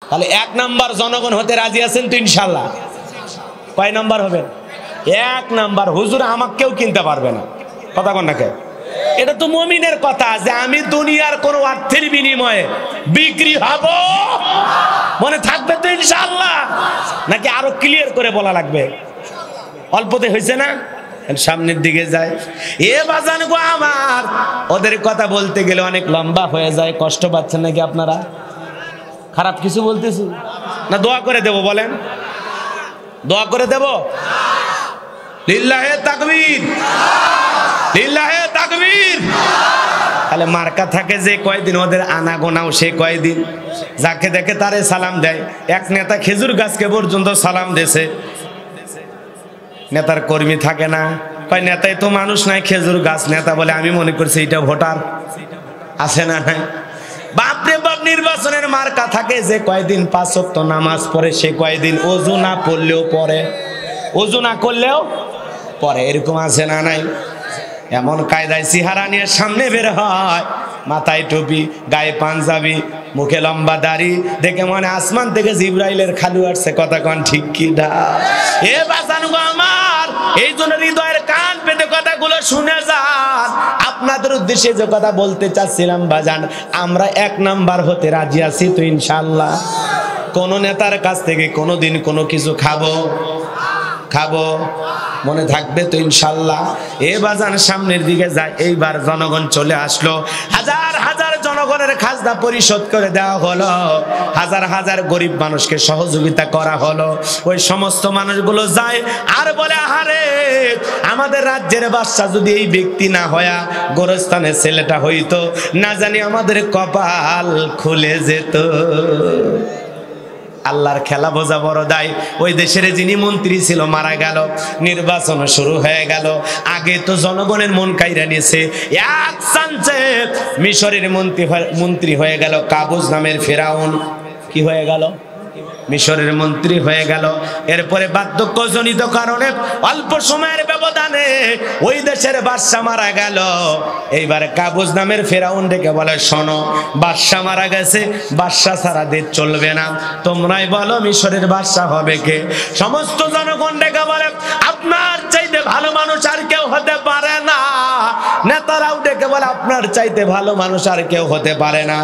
তাহলে 1 নাম্বার জনগণ হতে রাজি আছেন তো ইনশাআল্লাহ? কয় নাম্বার হবে? 1 নাম্বার। হুজুর আমাকে কেউ কিনতে পারবে না, কথা কোন নাকি? এটা তো মুমিনের কথা যে আমি দুনিয়ার কোন অর্থের বিনিময়ে বিক্রি হব, মনে থাকবে তো ইনশাআল্লাহ? নাকি আরো ক্লিয়ার করে বলা লাগবে? অল্পতে হয়েছে না? সামনের দিকে যায়। এ বাজান গো আমার, ওদের কথা বলতে গেলে অনেক লম্বা হয়ে যায়। কষ্ট পাচ্ছেন নাকি আপনারা? খারাপ কিছু বলতেছি না? দোয়া করে দেব, বলেন দোয়া করে দেব। লিল্লাহে তাকবীর, লিল্লাহে তাকবীর। তাহলে মার্কা থাকে যে কয়দিন, ওদের আনা গোনাও সে কয়দিন। যাকে দেখে তারে সালাম দেয়। এক নেতা খেজুর গাছকে পর্যন্ত সালাম দেছে। নেতার কর্মী থাকে না, কয় নেতাই তো মানুষ নাই, খেজুর গাছ। নেতা বলে আমি মনে করছি এটা ভোটার। আছে না নাই? বাপরে বাপ, নির্বাচনের মার্কা থাকে যে কয়দিন 5 ওয়াক্ত নামাজ পড়ে সে কয়দিন ওযু না পড়লেও পড়ে, ওযু না করলেও পড়ে। এরকম আছে না নাই? এমন কায়দায় চেহারা নিয়ে সামনে বের হয়, মাথায় টুপি, গায়ে পাঞ্জাবি, মুখে লম্বা দাড়ি, দেখে মনে আসমান থেকে জিবরাইলের খালু আসছে। কথা কোন ঠিক কি না? এ বাজান গো আমার, এই জন্য হৃদয়ের কান পেতে কথাগুলো শুনে যান। আপনাদের উদ্দেশ্যে যে কথা বলতে চাচ্ছিলাম বাজান, আমরা 1 নাম্বার হতে রাজি আছি তো ইনশাআল্লাহ? কোন নেতার কাছ থেকে কোনোদিন কোনো কিছু খাবো মনে থাকবে তো ইনশাআল্লাহ? এ বাজান সামনের দিকে যায়। এইবার জনগণ চলে আসলো, হাজার হাজার জনগণের খাজনা পরিশোধ করে দেওয়া হলো, হাজার হাজার গরিব মানুষকে সহযোগিতা করা হলো। ওই সমস্ত মানুষগুলো যায় আর বলে, আহারে আমাদের রাজ্যের বাদশা যদি এই ব্যক্তি না হয়া গোরস্থানের ছেলেটা হইতো, না জানি আমাদের কপাল খুলে যেত। আল্লাহর খেলা বোঝা বড় দায়। ওই দেশের যিনি মন্ত্রী ছিল মারা গেল, নির্বাচন শুরু হয়ে গেল। আগে তো জনগণের মন কাইরা নিয়েছে। এক চান্সে মিশরের মন্ত্রী হয়ে গেল কাবুস নামের ফেরাউন। কি হয়ে গেল? মিশরের মন্ত্রী হয়ে গেল। এরপরে বার্ধক্যজনিত কারণে অল্প সময়ের ব্যবধানে ওই দেশের বাদশা মারা গেল। এইবার কাবুস নামের ফেরাউন ডেকে বলে, শোনো, বাদশা মারা গেছে, বাদশা ছাড়া দেশ চলবে না, তোমরাই বলো মিশরের বাদশা হবে কে? সমস্ত জনগণ ডেকে বলে, আপনার চাইতে ভালো মানুষ আর কেউ হতে পারে না। নেতারাও ডেকে বলে, আপনার চাইতে ভালো মানুষ আর কেউ হতে পারে না।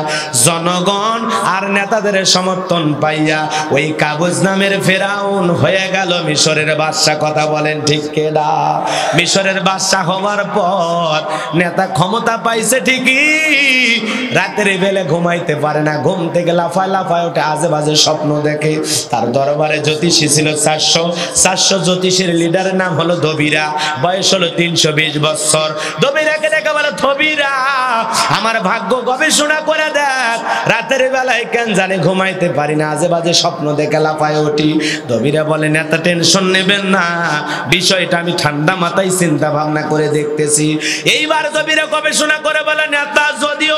জনগণ আর নেতাদের সমর্থন পাইয়া ওই কাবুস নামের ফেরাউন হয়ে গেল মিশরের বাদশা। কথা বলেন ঠিক কিনা? মিশরের বাদশা হওয়ার পর নেতা ক্ষমতা পাইছে ঠিকই, রাতের বেলা ঘুমাইতে পারে না, ঘুম থেকে লাফায় লাফায় ওঠে, আজে বাজে স্বপ্ন দেখে। তার দরবারে জ্যোতিষী ছিল 400 জ্যোতিষীর লিডারের নাম হলো ধবিরা, বয়স হলো 320 বছর। ধবিরাকে দেখে বলে, ধবিরা আমার ভাগ্য গবেষণা করে দেখ, রাতের বেলায় কেন জানি ঘুমাইতে পারি না, আজে বাজে স্বপ্ন দেখে লাফায় উঠি। ধবিরা বলে, নেতা টেনশন নেবেন না, বিষয়টা আমি ঠান্ডা মাথায় চিন্তা ভাবনা করে দেখতেছি। এইবার ধবিরা গবেষণা করে বলে, নেতা যদিও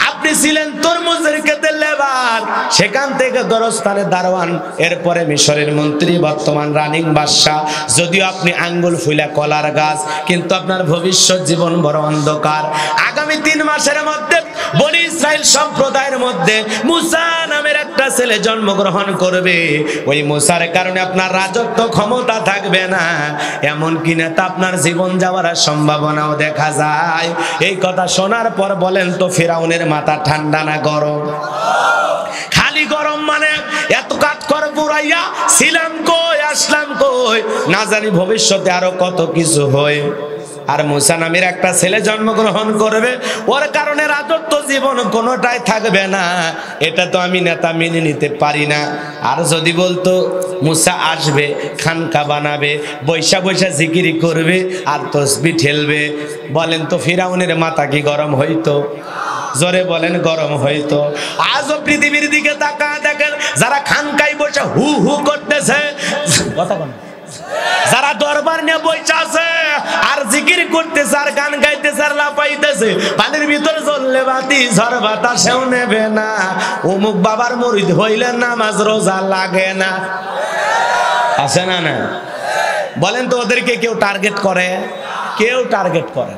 আপনি ছিলেন তরমুজের ক্ষেতের লেবার, সেখান থেকে গোরস্থানের দারোয়ান, এরপরে মিশরের মন্ত্রী, বর্তমান রানিং বাদশা, যদিও আপনি আঙ্গুল ফুলা কলার গাছ, কিন্তু আপনার ভবিষ্যৎ জীবন বড় অন্ধকার। আগামী 3 মাসের মধ্যে বনি ইসরাইল সম্প্রদায়ের মধ্যে মুসা নামের একটা ছেলে জন্মগ্রহণ করবে। ওই মুসার কারণে আপনার রাজত্ব ক্ষমতা থাকবে না, এমনকি নেতা আপনার জীবন যাওয়ার সম্ভাবনাও দেখা যায়। এই কথা শোনার পর বলেন তো ফেরাউনের মাথা ঠান্ডা না গরম? খালি গরম মানে এত কাজ করে পুরাইয়া ছিলাম কই, আসলাম কই, না জানি ভবিষ্যতে আরো কত কিছু হয়। আর মুসা নামের একটা ছেলে জন্মগ্রহণ করবে, ওর কারণে রাজত্ব জীবন কোনোটাই থাকবে না, এটা তো আমি নেতা মেনে নিতে পারি না। আর যদি বলতো মুসা আসবে, খানকা বানাবে, বৈশা বৈশা জিকিরি করবে আর তসবিহ ঠেলবে, বলেন তো ফিরাউনের মাথা কি গরম হইতো? জোরে বলেন গরম হইতো? আজও পৃথিবীর দিকে তাকায় দেখেন, যারা খানকায় বসে হু হু করতেছে, কথা বলেন, যারা দরবার নিয়ে বইসা আছে আর জিকির করতেছে আর গান গাইতেছে আর লাফাইতেছে, পানির ভিতর জ্বললে বাতি ঝড় বাতাসেও নেবে না, অমুক বাবার মুরিদ হইলে নামাজ রোজা লাগে না। আছে না? না বলেন তো, ওদেরকে কেউ টার্গেট করে? কেউ টার্গেট করে।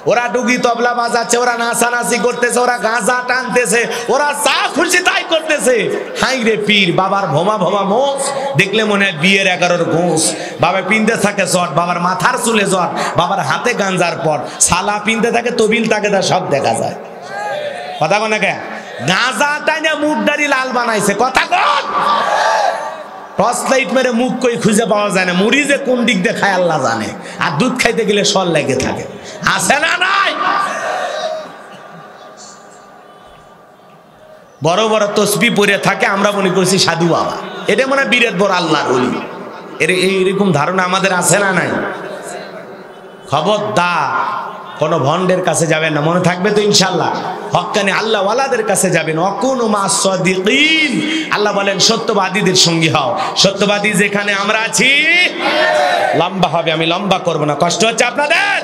ওরা ডুগি তবলা বাজাচ্ছে, ওরা নাচানাচি করতেছে, ওরা গাঁজা টানতেছে, ওরা যা খুশি তাই করতেছে। হাই রে পীর, বাবার ভোমা ভোমা মোষ দেখলে মনে হয় বিয়ের 11 ঘোষ। বাবা পিনতে থাকে জট, বাবার মাথার চুলে জট, বাবার হাতে গাঞ্জার পট, সালা পিনতে থাকে, তবিল থাকে, তা সব দেখা যায়। কথা কন না কে? গাঁজা টাইনে মুখদারি লাল বানাইছে। কথা কন। টর্চ লাইট মেরে মুখ কই খুঁজে পাওয়া যায় না। মুড়ি যে কোন দিক দিয়ে খায় আল্লাহ জানে। আর দুধ খাইতে গেলে সর লেগে থাকে। আছে না নাই? বড় বড় তসবি পরে থাকে, আমরা মনে করছি সাধু বাবা। এটা মনে হয় বিরাট বড় আল্লাহর ওলি। এইরকম ধারণা আমাদের আছে না নাই? খবরদার কোন ভন্ডের কাছে যাবেন না, মনে থাকবে তো ইনশাআল্লাহ। হক্কানি আল্লাহ ওয়ালাদের কাছে যাবেন। অকুনু মাস সাদিকিন, আল্লাহ বলেন সত্যবাদীদের সঙ্গী হও। সত্যবাদী যেখানে আমরা আছি। লম্বা হবে, আমি লম্বা করব না, কষ্ট হচ্ছে আপনাদের?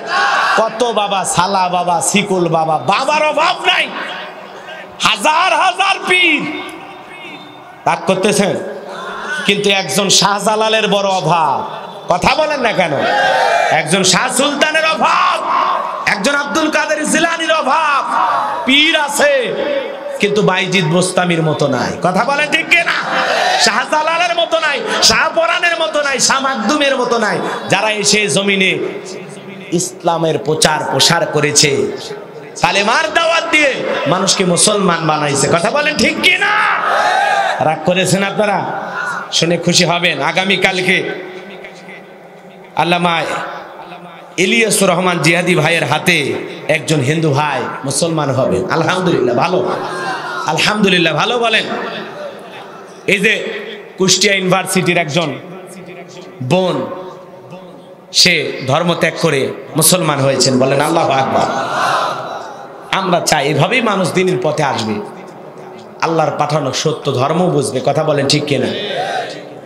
কত বাবা, সালা বাবা, শিকুল বাবা, বাবার অভাব নাই, হাজার হাজার পীর। রাগ করতেছেন? কিন্তু একজন শাহজালালের বড় অভাব। কথা বলেন না কেন? একজন শাহ সুলতানের অভাব, একজন আব্দুল কাদের জিলানীর অভাব। পীর আছে কিন্তু বাইজিদ বোস্তামির মতো নাই। কথা বলেন ঠিক কিনা? শাহজালালের মতো নাই, শাহপরানের মতো নাই, শাহ মাকদুমের মতো নাই, যারা এসে জমিনে ইসলামের প্রচার প্রসার করেছে, কালেমার দাওয়াত দিয়ে মানুষকে মুসলমান বানাইছে। কথা বলেন ঠিক কিনা? রাগ করেছেন আপনারা? শুনে খুশি হবেন, আগামী কালকে আল্লামা ইলিয়াসুর রহমান জিহাদি ভাইয়ের হাতে একজন হিন্দু ভাই মুসলমান হবেন। আলহামদুলিল্লাহ, ভালো, আলহামদুলিল্লাহ, ভালো বলেন। এই যে কুষ্টিয়া ইউনিভার্সিটির একজন বোন, সে ধর্ম ত্যাগ করে মুসলমান হয়েছেন, বলেন আল্লাহু আকবার। আমরা চাই এভাবেই মানুষ দ্বীনের পথে আসবে, আল্লাহর পাঠানো সত্য ধর্ম বুঝবে। কথা বলেন ঠিক কিনা?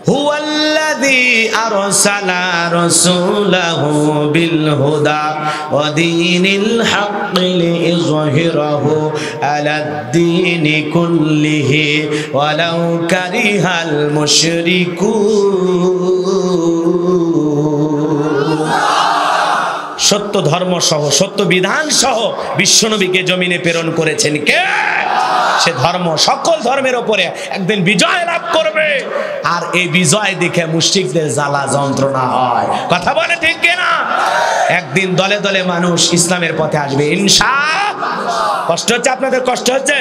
হুয়াল্লাযী আরসালা রাসূলাহু বিল হুদা ওয়া দীনিল হাক্কি লিইযহিরাহু আলাদ-দীনি কুল্লিহি ওয়ালাউ কারিহাল মুশরিকুন। সত্য ধর্ম সহ, সত্য বিধান সহ বিশ্বনবীকে জমিনে প্রেরণ করেছেন কে? সে ধর্ম সকল ধর্মের উপরে একদিন বিজয় লাভ করবে। আর এই বিজয় দেখে মুশরিকদের জ্বালা যন্ত্রণা হয়। কথা বলে ঠিক কিনা? একদিন দলে দলে মানুষ ইসলামের পথে আসবে ইনশাআল্লাহ। কষ্ট হচ্ছে আপনাদের? কষ্ট হচ্ছে?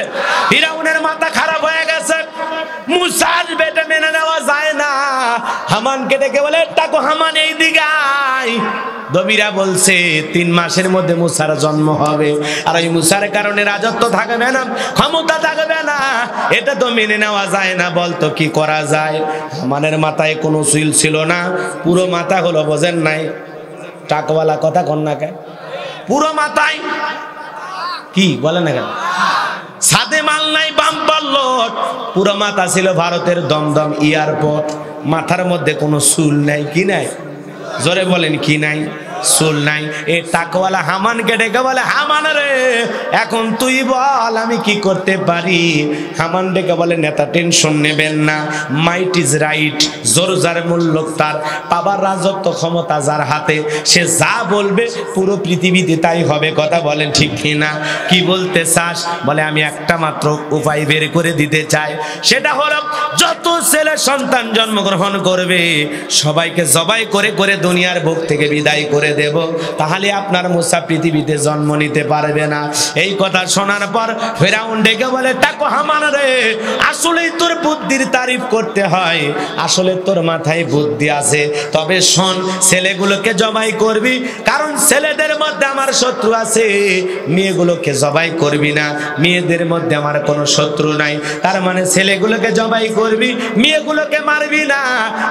ফিরাউনের মাথা খারাপ হয়ে গেছে, মুসার বেটা মেনে নেওয়া যায় না। হামানকে ডেকে বলে, তাকো হামান এই দিকে আয়। দবিরা বলছে 3 মাসের মধ্যে মুসার জন্ম হবে, আর ওই মুসার কারণে রাজত্ব থাকবে না, ক্ষমতা থাকবে না, এটা তো মেনে নেওয়া যায় না। বলতো কি করা যায়? হামানের মাথায় কোনো চুল ছিল না, পুরো মাথা হলো, বোঝেন নাই? টাকওয়ালা কথা কন না কেন? পুরো মাথায় কি বলেন না কেন? সাদে মাল নাই, বাম্পার লোড, পুরো মাথা ছিল ভারতের দমদম এয়ারপোর্ট। মাথার মধ্যে কোনো চুল নাই। কি নাই? জোরে বলেন, কি নাই? চুল নাই। এই টাকওয়ালা হামানকে ডেকে বলে, হামান রে, এখন তুই বল আমি কি করতে পারি? হামান ডেকে বলে, নেতা টেনশন নেবেন না, মাইট ইজ রাইট, জোর যার মূল্য তার, পাবার রাজত্ব ক্ষমতা যার হাতে, সে যা বলবে পুরো পৃথিবীতে তাই হবে। কথা বলেন ঠিক কিনা? কি বলতে চাস? বলে আমি একটা মাত্র উপায় বের করে দিতে চাই, সেটা হলো যত ছেলে সন্তান জন্মগ্রহণ করবে সবাইকে জবাই করে করে দুনিয়ার বুক থেকে বিদায় করে দেব, তাহলে আপনার মুসা পৃথিবীতে জন্ম নিতে পারবে না। এই কথা শোনার পর ফেরাউন ডেকে বলে, তাকো হামান রে, আসলেই তোর বুদ্ধির তারিফ করতে হয়, আসলে তোর মাথায় বুদ্ধি আছে। তবে শোন, ছেলেগুলোকে জবাই করবি, কারণ ছেলেদের মধ্যে আমার শত্রু আছে। মেয়েগুলোকে জবাই করবি না, মেয়েদের মধ্যে আমার কোনো শত্রু নাই। তার মানে ছেলেগুলোকে জবাই করবি, মেয়েগুলোকে মারবি না,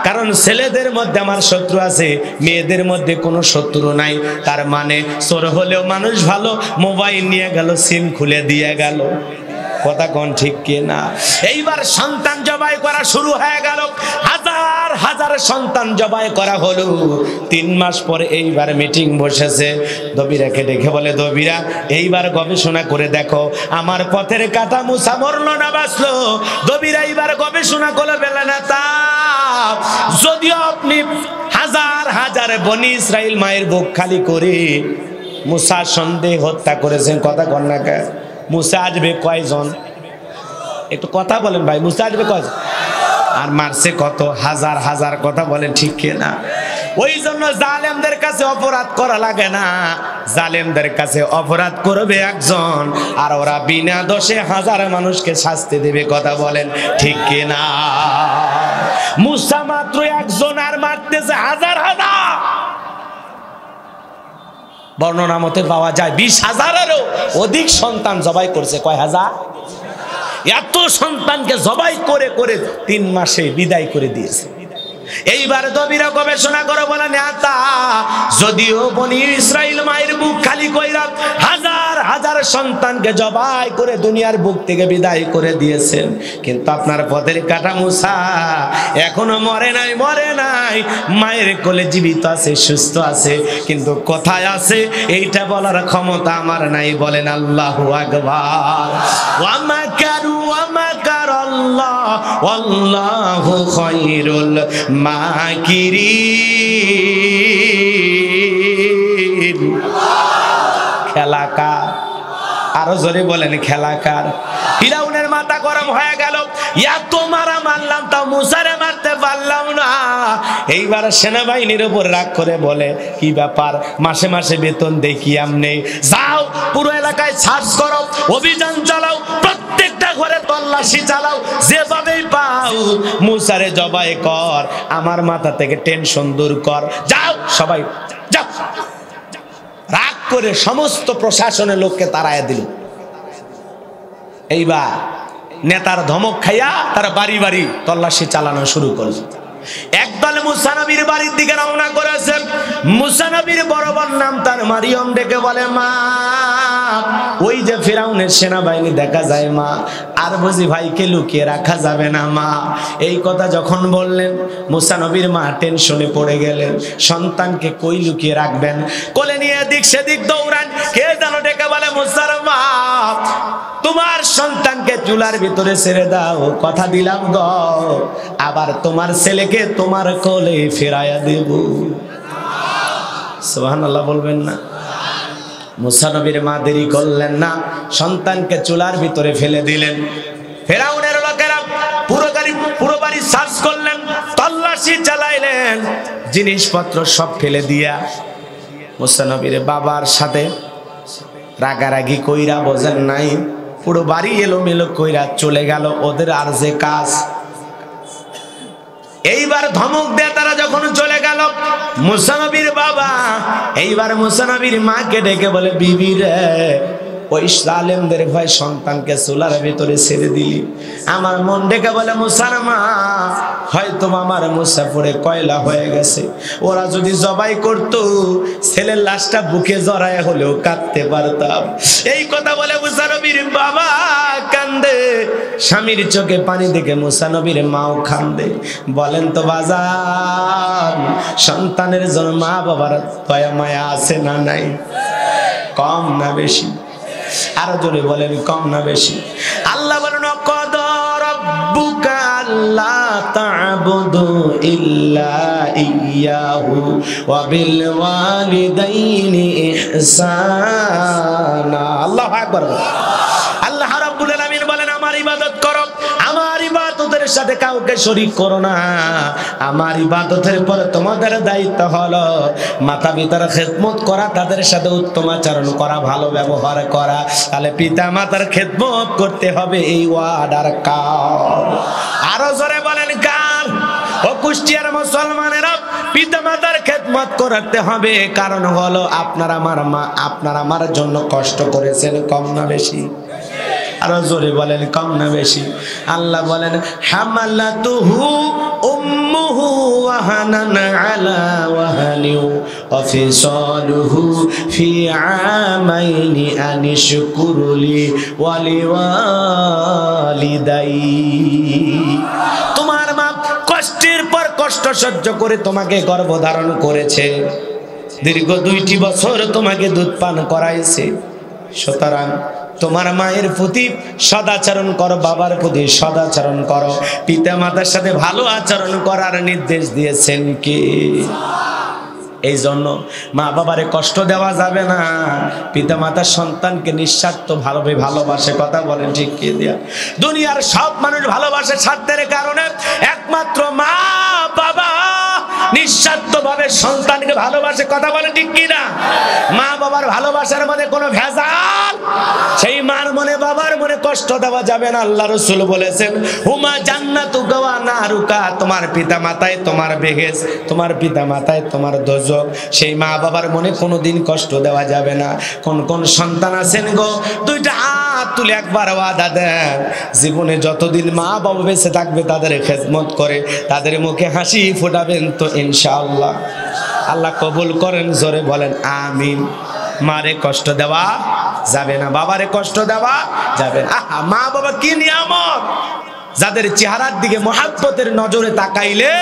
কারণ ছেলেদের মধ্যে আমার শত্রু আছে, মেয়েদের মধ্যে কোনো শত্রু নাই। তার মানে চোর হলেও মানুষ ভালো, মোবাইল নিয়ে গেল, সিম খুলে দিয়ে গেল। কথা কোন ঠিক কিনা? এইবার সন্তান জবাই করা শুরু হয়ে গেল, হাজার হাজার সন্তান জবাই করা হলো। 3 মাস পরে এইবার মিটিং বসেছে, দবিরাকে দেখে বলে, দবিরা এইবার গবেষণা করে দেখো আমার পথের কাটা মুসা মরলো না বাঁচলো। দবিরা এইবার গবেষণা করে বেলা না তা, যদিও আপনি হাজার হাজার বনি ইসরাইল মায়ের বুক খালি করে মুসা সন্দেহ হত্যা করেছেন। কথা কন না কে? মুসা আসবে কয়জন? একটু কথা বলেন ভাই, মুসা আসবে কয়জন? আর মারছে কত? হাজার হাজার। কথা বলেন ঠিক কিনা? ওই জন্য জালেমদের কাছে অপরাধ করা লাগে না, জালেমদের কাছে অপরাধ করবে একজন, আর ওরা বিনা দোষে হাজার মানুষকে শাস্তি দেবে। কথা বলেন ঠিক কিনা? মুসা মাত্র একজন আর মারতেছে হাজার হাজার। বর্ণনা মতে পাওয়া যায় 20,000-এরও অধিক সন্তান জবাই করছে। কয় হাজার? এত সন্তানকে জবাই করে করে 3 মাসে বিদায় করে দিয়েছে। এইবার দবিরা গবেষণা করে বলে নেতা, যদিও বনি ইসরাইল মায়ের বুক খালি কইরা হাজার হাজার সন্তানকে জবাই করে দুনিয়ার বুক থেকে বিদায় করে দিয়েছেন, কিন্তু আপনার পথের কাটা মুসা এখনো মরে নাই, মরে নাই, মায়ের কোলে জীবিত আছে, সুস্থ আছে, কিন্তু কোথায় আছে এইটা বলার ক্ষমতা আমার নাই। বলেন আল্লাহু আকবার। ওয়া মাকারু ওয়া মাকারাল্লাহ ওয়াল্লাহু খায়রুল মাকিরিন। খেলাকার, আরো জোরে বলেন খেলাকার। ফিরাউনের মাথা গরম হয়ে গেল, এত মারা মারলাম তাও মুসারে মারতে পারলাম না। এইবার সেনাবাহিনীর উপর রাগ করে বলে, কি ব্যাপার, মাসে মাসে বেতন দেখি আমনে, যাও পুরো এলাকায় সার্চ করো, অভিযান চালাও, প্রত্যেকটা ঘরে তল্লাশি চালাও, যেভাবেই পাও মুসারে জবাই কর, আমার মাথা থেকে টেনশন দূর কর, যাও সবাই যাও। রাগ করে সমস্ত প্রশাসনের লোককে তাড়াইয়া দিল। এইবার নেতার ধমক খাইয়া তারা বাড়ি বাড়ি তল্লাশি চালানো শুরু করল। একদল মুসা নবীর বাড়ির দিকে রওনা করেছে। মুসা নবীর বড় বোন নাম তার মারিয়ম, ডেকে বলে, মা ওই যে ফিরাউনের সেনাবাহিনী দেখা যায় মা, আর বুঝি ভাইকে লুকিয়ে রাখা যাবে না মা। এই কথা যখন বললেন মুসা নবীর মা টেনশনে পড়ে গেলেন, সন্তানকে কই লুকিয়ে রাখবেন, কোলে নিয়ে এদিক সেদিক দৌড়ান। কে যেন ডেকে বলে, মুসার মা তোমার সন্তানকে চুলার ভিতরে ছেড়ে দাও, কথা দিলাম গো, আবার তোমার ছেলেকে তোমার কোলে ফেরাইয়া দেব। সুবহানাল্লাহ বলবেন না? মুসা নবীর মা দেরি করলেন না, সন্তানকে চুলার ভিতরে ফেলে দিলেন। ফিরাউনের লোকেরা পুরো বাড়ি সার্চ করলেন, তল্লাশি চালাইলেন, জিনিসপত্র সব ফেলে দিয়া মুসা নবীর বাবার সাথে রাগারাগি কইরা, বোঝেন নাই, পুরো বাড়ি এলোমেলো কইরা চলে গেল ওদের আর যে কাজ। এইবার ধমক দেয় তারা যখন চলে গেল, মুসা নবীর বাবা এইবার মুসা নবীর মাকে ডেকে বলে, বিবি রে, ওই জালেমদের ভয় সন্তানকে চুলার ভিতরে ছেড়ে দিলি। আমার মন ডেকে বলে, মুসার মা হয়তো আমার মুসা পড়ে কয়লা হয়ে গেছে, ওরা যদি জবাই করতো ছেলের লাশটা বুকে জড়ায় হলেও কাঁদতে পারতাম। এই কথা বলে মুসা নবীর বাবা কান্দে, স্বামীর চোখে পানি দেখে মুসা নবীর মাও কান্দে। বলেন তো বাজার, সন্তানের জন্য মা বাবার দয়া মায়া আছে না নাই? কম না বেশি? আরো জোরে বলেন, কম না বেশি? আল্লাহ বলেন, ক্বাদা রাব্বুকা আল্লা তা'বুদু ইল্লা ইয়্যাহু ওয়া বিল ওয়ালিদাইনি ইহসানা। আল্লাহু আকবার। আল্লাহ রাব্বুল আলামিন বলেন, আমার ইবাদত করো, আমার ইবাদতের সাথে কাউকে শরীক করো না। আমার ইবাদতের পরে তোমাদের দায়িত্ব হলো মাতা পিতার খেদমত করা, তাদের সাথে উত্তম আচরণ করা, ভালো ব্যবহার করা। তাহলে পিতা মাতার খেদমত করতে হবে, এই ওয়ার্ডার কার। আরো জোরে বলেন কার? ও কুষ্টিয়ার মুসলমানেরা, পিতা মাতার খেদমত করতে হবে, কারণ হলো আপনার আমার মা আপনার আমার জন্য কষ্ট করেছেন, কম না বেশি? আরো জোরে বলেন, কম না বেশি? আল্লাহ বলেন, হামালাতুহু উম্মুহু ওয়াহানান আলা ওয়াহানি ওয়া ফিসালুহু ফি আমাইনি আনিশকুরলি ওয়া লিওয়ালিদাই। তোমার মা কষ্টের পর কষ্ট সহ্য করে তোমাকে গর্ভধারণ করেছে, দীর্ঘ 2টি বছর তোমাকে দুধ পান করাইছে। সুতরাং তোমার মায়ের প্রতি সদাচরণ করো, বাবার প্রতি সদাচরণ করো, পিতা মাতার সাথে ভালো আচরণ করার নির্দেশ দিয়েছেন কে? এই জন্য মা বাবারে কষ্ট দেওয়া যাবে না। পিতা মাতা সন্তানকে নিঃস্বার্থ ভালোবাসে, কথা বলেন ঠিক কি দিয়া? দুনিয়ার সব মানুষ ভালোবাসে স্বার্থের কারণে, একমাত্র মা বাবা নিঃস্বার্থভাবে সন্তানকে ভালোবাসে, কথা বলেন ঠিক কি না? মা বাবার ভালোবাসার মধ্যে কোনো ভেজাল, সেই মার মনে বাবার মনে কষ্ট দেওয়া যাবে না। আল্লাহ রাসূল বলেছেন, হুমা জান্নাতুকা ওয়া নারুকা, তোমার পিতা মাতায় তোমার বেহেশ, তোমার পিতা মাতায় তোমার দোজখ। সেই মা বাবার মনে কোনোদিন কষ্ট দেওয়া যাবে না। কোন কোন সন্তান আছেন গো, দুইটা হাত তুলে একবার ওয়াদা দেন, জীবনে যতদিন মা বাবা বেঁচে থাকবে তাদের খেদমত করে তাদের মুখে হাসি ফোটাবেন তো ইনশাআল্লাহ। আল্লাহ কবুল করেন, জোরে বলেন আমিন। মারে কষ্ট দেওয়া যাবে না, বাবারে কষ্ট দেওয়া যাবে না। আহা, মা বাবা কি নিয়ামত, যাদের চেহারার দিকে মহাব্বতের নজরে তাকাইলে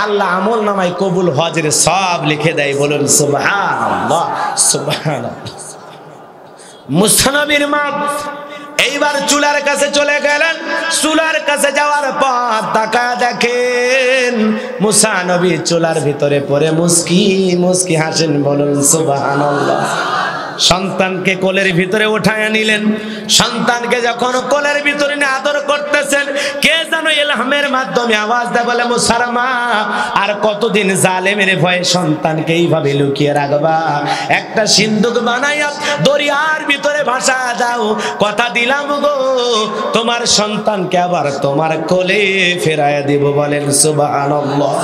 আল্লাহ আমল নামায় কবুল হজের সব লিখে দেয়। বলুন সুবহানাল্লাহ, সুবহানাল্লাহ। মুসা নবীর মা এইবার চুলার কাছে চলে গেলেন। চুলার কাছে যাওয়ার পর তাকায় দেখেন মুসা নবী চুলার ভিতরে পড়ে মুস্কি মুস্কি হাসেন। বলুন সুবহানাল্লাহ। সন্তানকে কোলের ভিতরে উঠায় নিলেন। সন্তানকে যখন কোলের ভিতরে নিয়ে আদর করতেছেন, কে যেন ইলহামের মাধ্যমে আওয়াজ দেয়, বলে মুসার মা, আর কতদিন জালেমের ভয়ে সন্তানকে এইভাবে লুকিয়ে রাখবা? একটা সিন্দুক বানাইয়া দরিয়ার ভিতরে ভাসা দাও, কথা দিলাম গো তোমার সন্তানকে আবার তোমার কোলে ফেরাইয়া দিব। বলেন সুবহানাল্লাহ।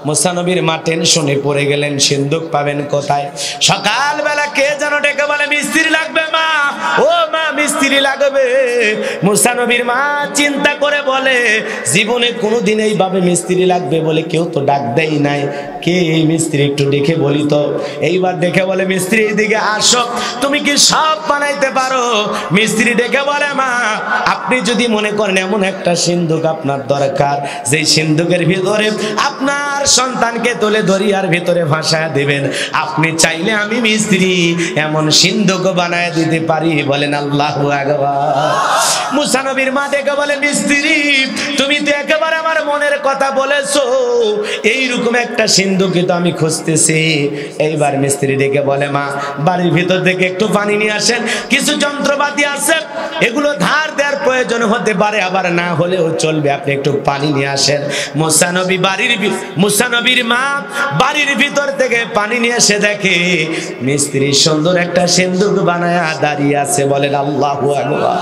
মুসা নবীর মা টেনশনে পড়ে গেলেন, সিন্দুক পাবেন কোথায়? সকালবেলা কে যেন ডেকে বলে মিস্ত্রি লাগবে মা, ও মা মিস্ত্রি লাগবে। মুসা নবীর মা চিন্তা করে বলে, জীবনে কোনোদিন এইভাবে মিস্ত্রি লাগবে বলে কেউ তো ডাক দেয় নাই, কে এই মিস্ত্রি একটু দেখে বলি তো। এইবার দেখে বলে, মিস্ত্রি এদিকে আসো, তুমি কি সব বানাইতে পারো? মিস্ত্রি ডেকে বলে, মা আপনি যদি মনে করেন এমন একটা সিন্দুক আপনার দরকার, যেই সিন্দুকের ভিতরে আপনার সন্তানকে তুলে দরিয়ার ভিতরে ভাসায় দিবেন, আপনি চাইলে আমি মিস্ত্রি এমন সিন্দুক বানায় দিতে পারি। বলেন আল্লাহু আকবার। মুসা নবীর মা ডেকে বলে, মিস্ত্রি তুমি তো একেবারে আমার মনের কথা বলেছো, এইরকম একটা সিন্দুকই তো আমি খুঁজতেছি। এইবার মিস্ত্রি ডেকে বলে, মা বাড়ির ভিতর থেকে একটু পানি নিয়ে আসেন, কিছু যন্ত্রপাতি আছে, এগুলো ধার দেওয়ার প্রয়োজন হতে পারে, আবার না হলেও চলবে, আপনি একটু পানি নিয়ে আসেন। মুসা নবীর মা বাড়ির ভিতর থেকে পানি নিয়ে এসে দেখে মিস্ত্রি সুন্দর একটা সিন্দুক বানায়া দাঁড়িয়ে আছে। বলেন আল্লাহু আকবার।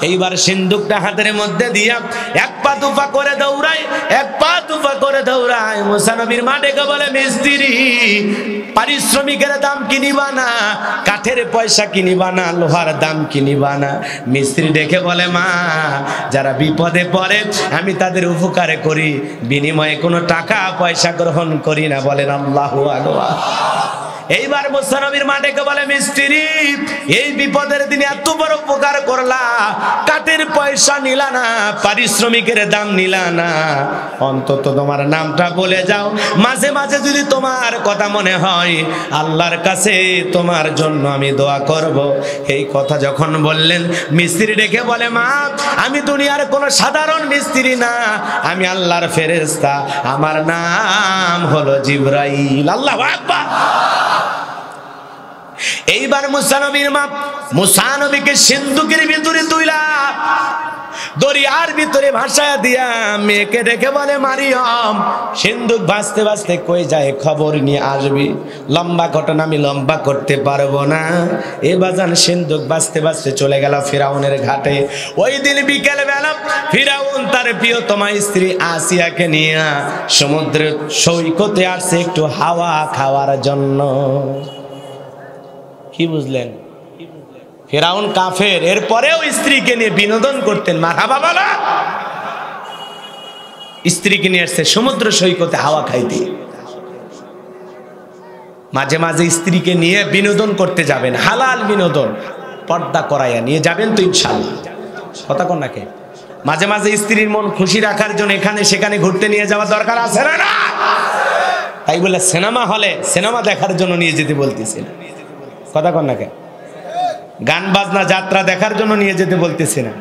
এইবার সিন্দুকটা হাতের মধ্যে দিয়া এক পা দুপা করে দৌড়ায়, এক পা দুপা করে দৌড়ায়। মুসা নবীর মা ডেকে বলে, মিস্ত্রি পারিশ্রমিকের দাম কিনিবা না, কাঠের পয়সা কিনিবা না, লোহার দাম কিনিবা না। মিস্ত্রি ডেকে বলে, মা যারা বিপদে পড়ে আমি তাদের উপকার করি, বিনিময়ে কোনো টাকা পয়সা গ্রহণ করি না। বলেন আল্লাহু আকবার। এইবার মুসা নবীর মা ডেকে বলে, মিস্ত্রি এই বিপদের দিনে এত বড় উপকার করলা, কাঠের পয়সা নিলা না, পারিশ্রমিকের দাম নিলা না, অন্তত তোমার নামটা বলে যাও। মাঝে মাঝে যদি তোমার কথা মনে হয় আল্লাহর কাছে তোমার জন্য আমি দোয়া করব। এই কথা যখন বললেন, মিস্ত্রি ডেকে বলে, মা আমি দুনিয়ার কোনো সাধারণ মিস্ত্রি না, আমি আল্লাহর ফেরেশতা, আমার নাম হলো জিবরাইল। আল্লাহু আকবার। এইবার মুসা নবীর মা মুসা নবীকে সিন্দুকের ভিতরে তুইলা দরিয়ার ভিতরে ভাসায়া দিয়া মেয়েকে ডেকে বলে, মারিয়াম সিন্দুক ভাসতে ভাসতে কই যায় খবর নিয়ে আসবি। লম্বা ঘটনা আমি লম্বা করতে পারবো না। এ বাজান সিন্দুক ভাসতে ভাসতে চলে গেল ফিরাউনের ঘাটে। ওই দিন বিকেল বেলা ফিরাউন তার প্রিয়তমা স্ত্রী আসিয়াকে নিয়ে সমুদ্রের সৈকতে আসছে একটু হাওয়া খাওয়ার জন্য। কি বুঝলেন? ফিরাউন কাফের, এরপরেও স্ত্রীকে নিয়ে বিনোদন করতেন। মারহাবা বলা। স্ত্রীকে নিয়ে আসছে সমুদ্র সৈকতে হাওয়া খাইতে। মাঝে মাঝে স্ত্রীকে নিয়ে বিনোদন করতে যাবেন, হালাল বিনোদন, পর্দা করাইয়া নিয়ে যাবেন তো ইনশাআল্লাহ। কথা কোন নাকি? মাঝে মাঝে স্ত্রীর মন খুশি রাখার জন্য এখানে সেখানে ঘুরতে নিয়ে যাওয়া দরকার আছে না? তাই বলে সিনেমা হলে সিনেমা দেখার জন্য নিয়ে যেতে বলতেছি না। কথা কোন নাকি? গান বাজনা যাত্রা দেখার জন্য নিয়ে যেতে বলতেছি না।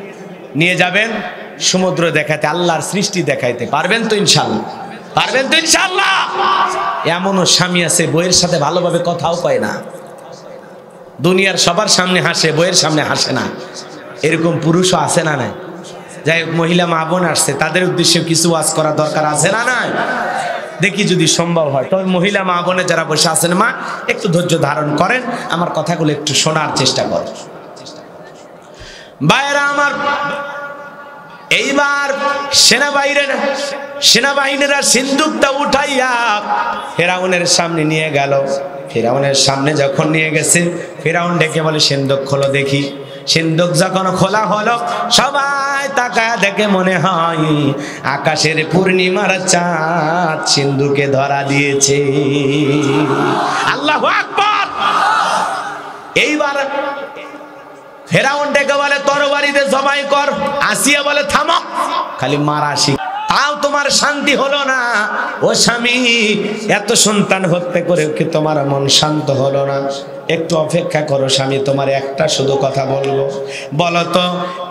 নিয়ে যাবেন সমুদ্র দেখাতে, আল্লাহর সৃষ্টি দেখাইতে। পারবেন তো ইনশাআল্লাহ? পারবেন তো ইনশাআল্লাহ? এমনও স্বামী আছে বইয়ের সাথে ভালোভাবে কথাও কয় না, দুনিয়ার সবার সামনে হাসে, বইয়ের সামনে হাসে না। এরকম পুরুষও আছে না নাই? যাই হোক, মহিলা মা বোন আসছে, তাদের উদ্দেশ্যে কিছু ওয়াজ করা দরকার আছে না নাই? দেখি যদি সম্ভব হয়। তবে মহিলা মা বোনে যারা বসে আছেন মা, একটু ধৈর্য ধারণ করেন, আমার কথাগুলো একটু শোনার চেষ্টা করেন। ভাইয়েরা আমার, এইবার সেনাবাহিনীরা সিন্দুকটা উঠাইয়া ফেরাউনের সামনে নিয়ে গেল। ফেরাউনের সামনে যখন নিয়ে গেছে, ফেরাউন ডেকে বলে, সিন্দুক খোলো দেখি। সিন্দুক যখন খোলা হলো, সবাই তাকায় দেখে, মনে হয় আকাশের পূর্ণিমার চাঁদ সিন্দুকে ধরা দিয়েছে। আল্লাহু আকবার। এইবার ফেরাউন ডেকে বলে, তরবারিতে জবাই কর। আসিয়া বলে, থামো, খালি মারা শিখ, তাও তোমার শান্তি হলো না। ও স্বামী, এত সন্তান হত্যা করে কি তোমার মন শান্ত হলো না? একটু অপেক্ষা করো স্বামী, তোমার একটা শুধু কথা বলবো। বলো তো,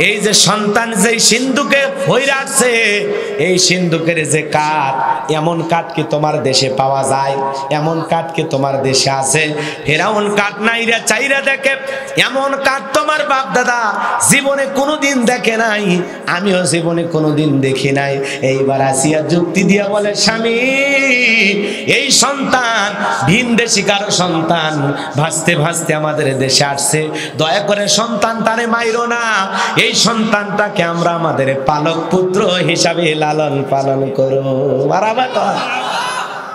এই যে সন্তান যে সিন্ধুকে হয়ে রাখছে, এই সিন্ধুকের যে কাঠ, এমন কাঠ কি তোমার দেশে পাওয়া যায়? এমন কাঠ কি তোমার দেশে আছে? ফেরাউন কাঠ নাইরা চাইরা দেখে, এমন কাঠ তোমার বাপ দাদা জীবনে কোনোদিন দেখে নাই, আমিও জীবনে কোনোদিন দেখি নাই। এইবার আসিয়া যুক্তি দিয়া বলে, স্বামী, এই সন্তান ভিন দেশি কারো সন্তান, ভাসতে ভাসতে আমাদের দেশে আসছে, দয়া করে সন্তানটারে মাইরো না। এই সন্তানটাকে আমরা আমাদের পালক পুত্র হিসাবে লালন পালন করব।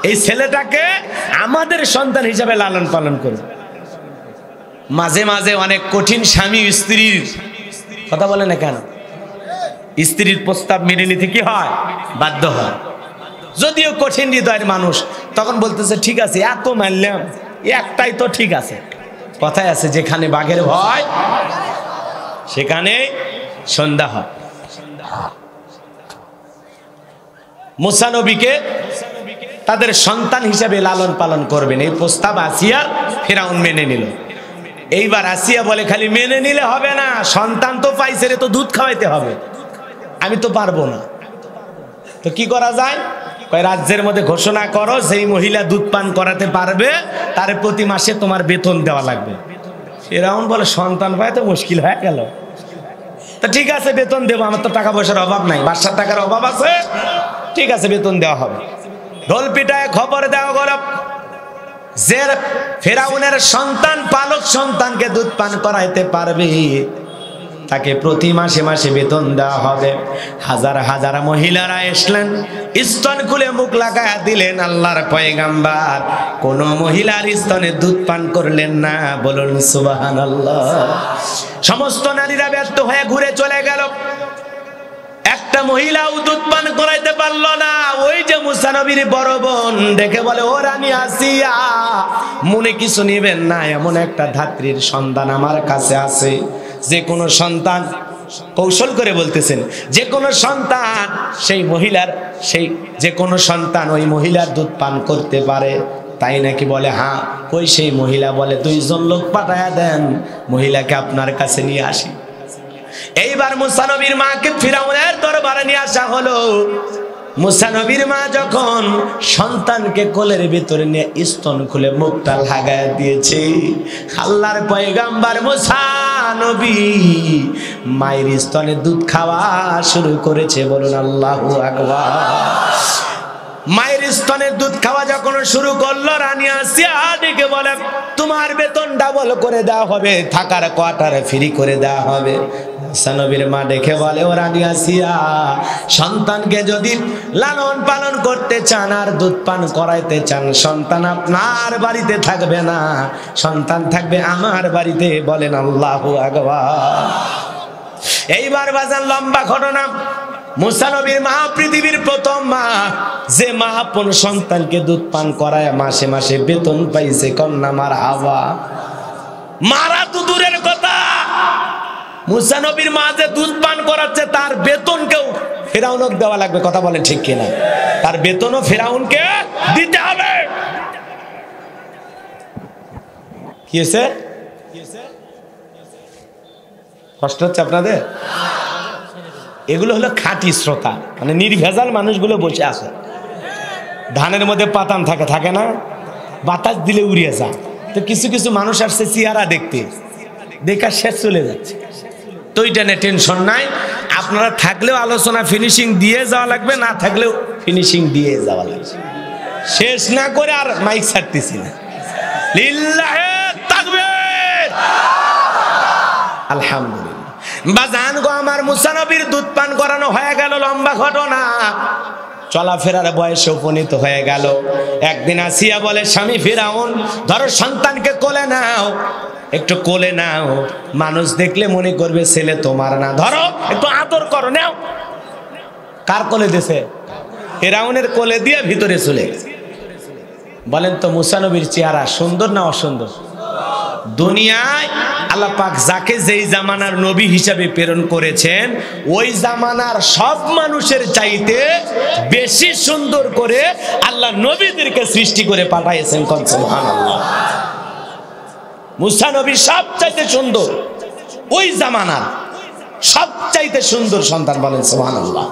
এই ছেলেটাকে আমাদের সন্তান হিসাবে লালন পালন করব। মাঝে মাঝে অনেক কঠিন স্বামী স্ত্রীর কথা বলে না কেন? স্ত্রীর প্রস্তাব মেনে নিতে কি হয়? বাধ্য হয়। যদিও কঠিন হৃদয়ের মানুষ, তখন বলতেছে, ঠিক আছে, এত মানলাম, একটাই তো ঠিক আছে। কথায় আছে, যেখানে বাঘের ভয় সেখানে সন্ধ্যা হয়। মুসা নবীকে তাদের সন্তান হিসেবে লালন পালন করবেন, এই প্রস্তাব আসিয়ার ফেরাউন মেনে নিল। এইবার আসিয়া বলে, খালি মেনে নিলে হবে না, সন্তান তো পাইছে রে, তো দুধ খাওয়াইতে হবে। আমি তো পারবো না। তো কি করা যায়? রাজ্যের মধ্যে ঘোষণা করো, যেই মহিলা দুধ পান করাতে পারবে তার প্রতি মাসে তোমার বেতন দেওয়া লাগবে। ফেরাউন বলে, সন্তান পায় তো মুশকিল হয়ে গেল। তা ঠিক আছে, বেতন দেবো, আমার তো টাকা পয়সার অভাব নাই, বাসার টাকার অভাব আছে, ঠিক আছে, বেতন দেওয়া হবে। ঢোল পিটায় খবর দেওয়া গেল যে ফেরাউনের সন্তান, পালক সন্তানকে দুধ পান করাইতে পারবে, তাকে প্রতি মাসে মাসে বেতন দেওয়া হবে। হাজার হাজার মহিলারা আসলেন, স্তন খুলে মুখ লাগায়া দিলেন। আল্লাহর পয়গাম্বার কোন মহিলার স্তনে দুধ পান করলেন না। বলুন সুবহানাল্লাহ। সমস্ত নারীরা ব্যস্ত হয়ে ঘুরে চলে গেল, একটা মহিলাও দুধ পান করাইতে পারলো না। ওই যে মুসা নবীর বড় বোন দেখে বলে, ও রানী আসিয়া, মনে কিছু নিবেন না, এমন একটা ধাত্রীর সন্তান আমার কাছে আছে। যে কোনো সন্তান, কৌশল করে বলতেছেন, যে কোনো সন্তান সেই মহিলার, সেই যে কোনো সন্তান ওই মহিলার দুধ পান করতে পারে, তাই নাকি? বলে, হ্যাঁ। ওই সেই মহিলা বলে, 2 জন লোক পাঠায়া দেন, মহিলাকে আপনার কাছে নিয়ে আসি। এইবার মুসা নবীর মাকে ফিরাউনের দরবারে নিয়ে আসা হলো। মুসা নবীর মা যখন সন্তানকে কোলের ভিতরে নিয়ে স্তন খুলে মুখটা লাগায় দিয়েছে, আল্লাহর পয়গাম্বার মুসা নবী মায়ের স্তনে দুধ খাওয়া শুরু করেছে। বলুন আল্লাহু আকবার। মায়ের স্তনের দুধ খাওয়া যখন শুরু করলো, রানী আসিয়া ডেকে বলে, তোমার বেতন ডাবল করে দেওয়া হবে, থাকার কোয়ার্টারে ফ্রি করে দেওয়া হবে। মুসা নবীর মা দেখে বলে, ও রানী আসিয়া, সন্তানকে যদি লালন পালন করতে চান আর দুধ পান করাইতে চান, সন্তান আপনার বাড়িতে থাকবে না, সন্তান থাকবে আমার বাড়িতে। বলেন আল্লাহু আকবার। এইবার বাজার লম্বা ঘটনা। মুসা নবীর মা পৃথিবীর প্রথম মা, যে মা আপন সন্তানকে দুধ পান করায় মাসে মাসে বেতন পাইছে। কন্যা মারহাবা। মারা তো দূরের কথা, মুসা নবীর মা যে দুধ পান করাচ্ছে তার বেতনকেও ফেরাউনকে দেওয়া লাগবে। কথা বলেন ঠিক কিনা? তার বেতনও ফেরাউনকে দিতে হবে। কি হয়েছে? কষ্ট হচ্ছে আপনাদের? এগুলো হলো খাঁটি শ্রোতা, মানে নির্ভেজাল মানুষগুলো বসে আছে। ধানের মধ্যে পাতান থাকে, থাকে না? বাতাস দিলে উড়িয়ে যায়। তো কিছু কিছু মানুষ আসছে চেহারা দেখতে, দেখা শেষ চলে যাচ্ছে। তো ওইটা নিয়ে টেনশন নাই, আপনারা থাকলেও আলোচনা ফিনিশিং দিয়ে যাওয়া লাগবে, না থাকলেও ফিনিশিং দিয়ে যাওয়া লাগবে। শেষ না করে আর মাইক ছাড়তেছি না। লিল্লাহে তাকবীর, আলহামদুলিল্লাহ। বাজান গো আমার, মুসা নবীর দুধ পান করানো হয়ে গেল, লম্বা ঘটনা। চলাফেরার বয়সে উপনীত হয়ে গেল। একদিন আসিয়া বলে, স্বামী ফিরাউন, ধরো সন্তানকে কোলে নাও, একটু কোলে নাও, মানুষ দেখলে মনে করবে ছেলে তোমার না, ধরো একটু আদর করো, নাও। কার কোলে দিয়েছে? ফিরাউনের কোলে দিয়ে ভিতরে চলে গেছে। বলেন তো মুসা নবীর চেহারা সুন্দর না অসুন্দর? দুনিয়ায় আল্লাহ পাক যাকে যেই জামানার নবী হিসাবে প্রেরণ করেছেন, ওই জামানার সব মানুষের চাইতে বেশি সুন্দর করে আল্লাহ নবীদেরকে সৃষ্টি করে পাঠাইছেন। সুবহানাল্লাহ। মুসা নবী সবচাইতে সুন্দর, ওই জামানার সবচাইতে সুন্দর সন্তান। বলেন সুবহানাল্লাহ।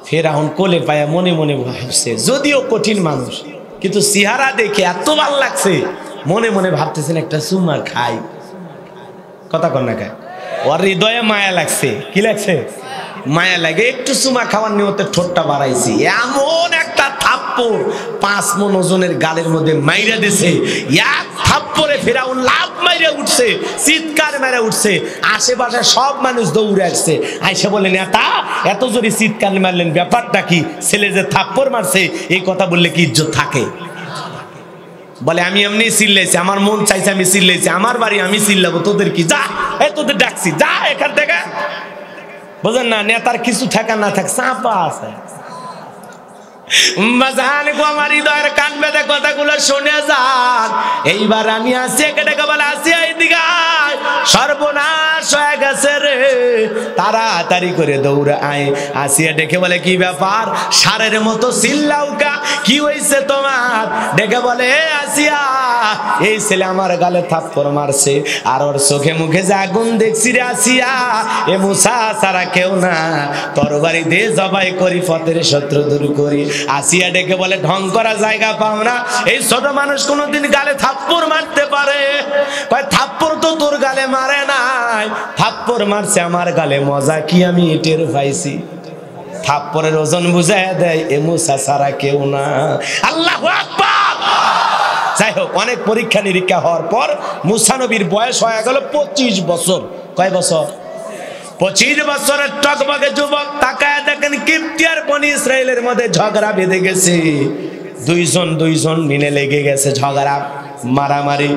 ফেরাউন কোলে পায়া মনে মনে ভাবছে, যদিও কঠিন মানুষ, কিন্তু চেহারা দেখে এত ভালো লাগছে, মনে মনে ভাবতেছেন একটা চুমা খাই। কথা কন না, খায় ওর হৃদয়ে মায়া লাগছে। কি লাগছে? মায়া লাগে। একটু চুমা খাওয়ার নিয়তে ঠোঁটটা বাড়াইছি, এমন একটা থাপ্পড় 5 মণ ওজনের গালের মধ্যে মাইরা দিছে। এক থাপ্পড়ে ফেরাউন লাফ মাইরা উঠছে, চিৎকার মেরে উঠছে। আশেপাশে সব মানুষ দৌড়ে আসছে, আইসা বলে, নেতা এত জোরে চিৎকার মারলেন, ব্যাপারটা কি? ছেলে যে থাপ্পড় মারছে এই কথা বললে কি ইজ্জত থাকে? বলে, আমি এমনি চিল্লাইছি, আমার মন চাইছে আমি চিল্লাইছি, আমার বাড়ি আমি চিল্লাবো, তোদের কি? যা, তোদের ডাকছি, যা এখান থেকে। বুঝেন না, নেতার কিছু থাকা না থাক, চাপা আছে। আমার হৃদয়ের কান বেঁধে কথাগুলো শুনে যান। এইবার আমি আসিয়াকে ডেকে বলে, আসিয়া এইদিকে আয়, সর্বনাশ হয়ে গেছে রে, তাড়াতাড়ি করে দৌড়ে আয়। আসিয়া ডেকে বলে, কি ব্যাপার? সারের মতো চিল্লাউকা, কি হয়েছে তোমার? ডেকে বলে, আসিয়া, এই ছেলে আমার গালে থাপ্পড় মারছে, আর ওর চোখে মুখে যে আগুন দেখছি রে আসিয়া, এ মুসা ছাড়া কেউ না, তরবারি দিয়ে জবাই করি, পথের শত্রু দূর করি। আসিয়া ডেকে বলে, ঢং করা জায়গা পাও না, এই ছোট মানুষ কোনোদিন গালে থাপ্পড় মারতে পারে? কয়, থাপ্পড় তো তোর গালে মারে নাই, থাপ্পড় মারছে আমার গালে, মজা কি আমি টের পাইছি। থাপ্পড়ের ওজন বুঝায় দেয়, এ মুসা ছাড়া কেউ না। আল্লাহু আকবার। যাই হোক, অনেক পরীক্ষা নিরীক্ষা হওয়ার পর মুসা নবীর বয়স হয়ে গেল 25 বছর। কয় বছর? 25 বছরের টকবকে যুবক। তাকায় দেখেন, কিপ্তি আর বনি ইসরাইলের মধ্যে ঝগড়া বেঁধে গেছে। দুইজন মিলে লেগে গেছে, ঝগড়া মারামারি।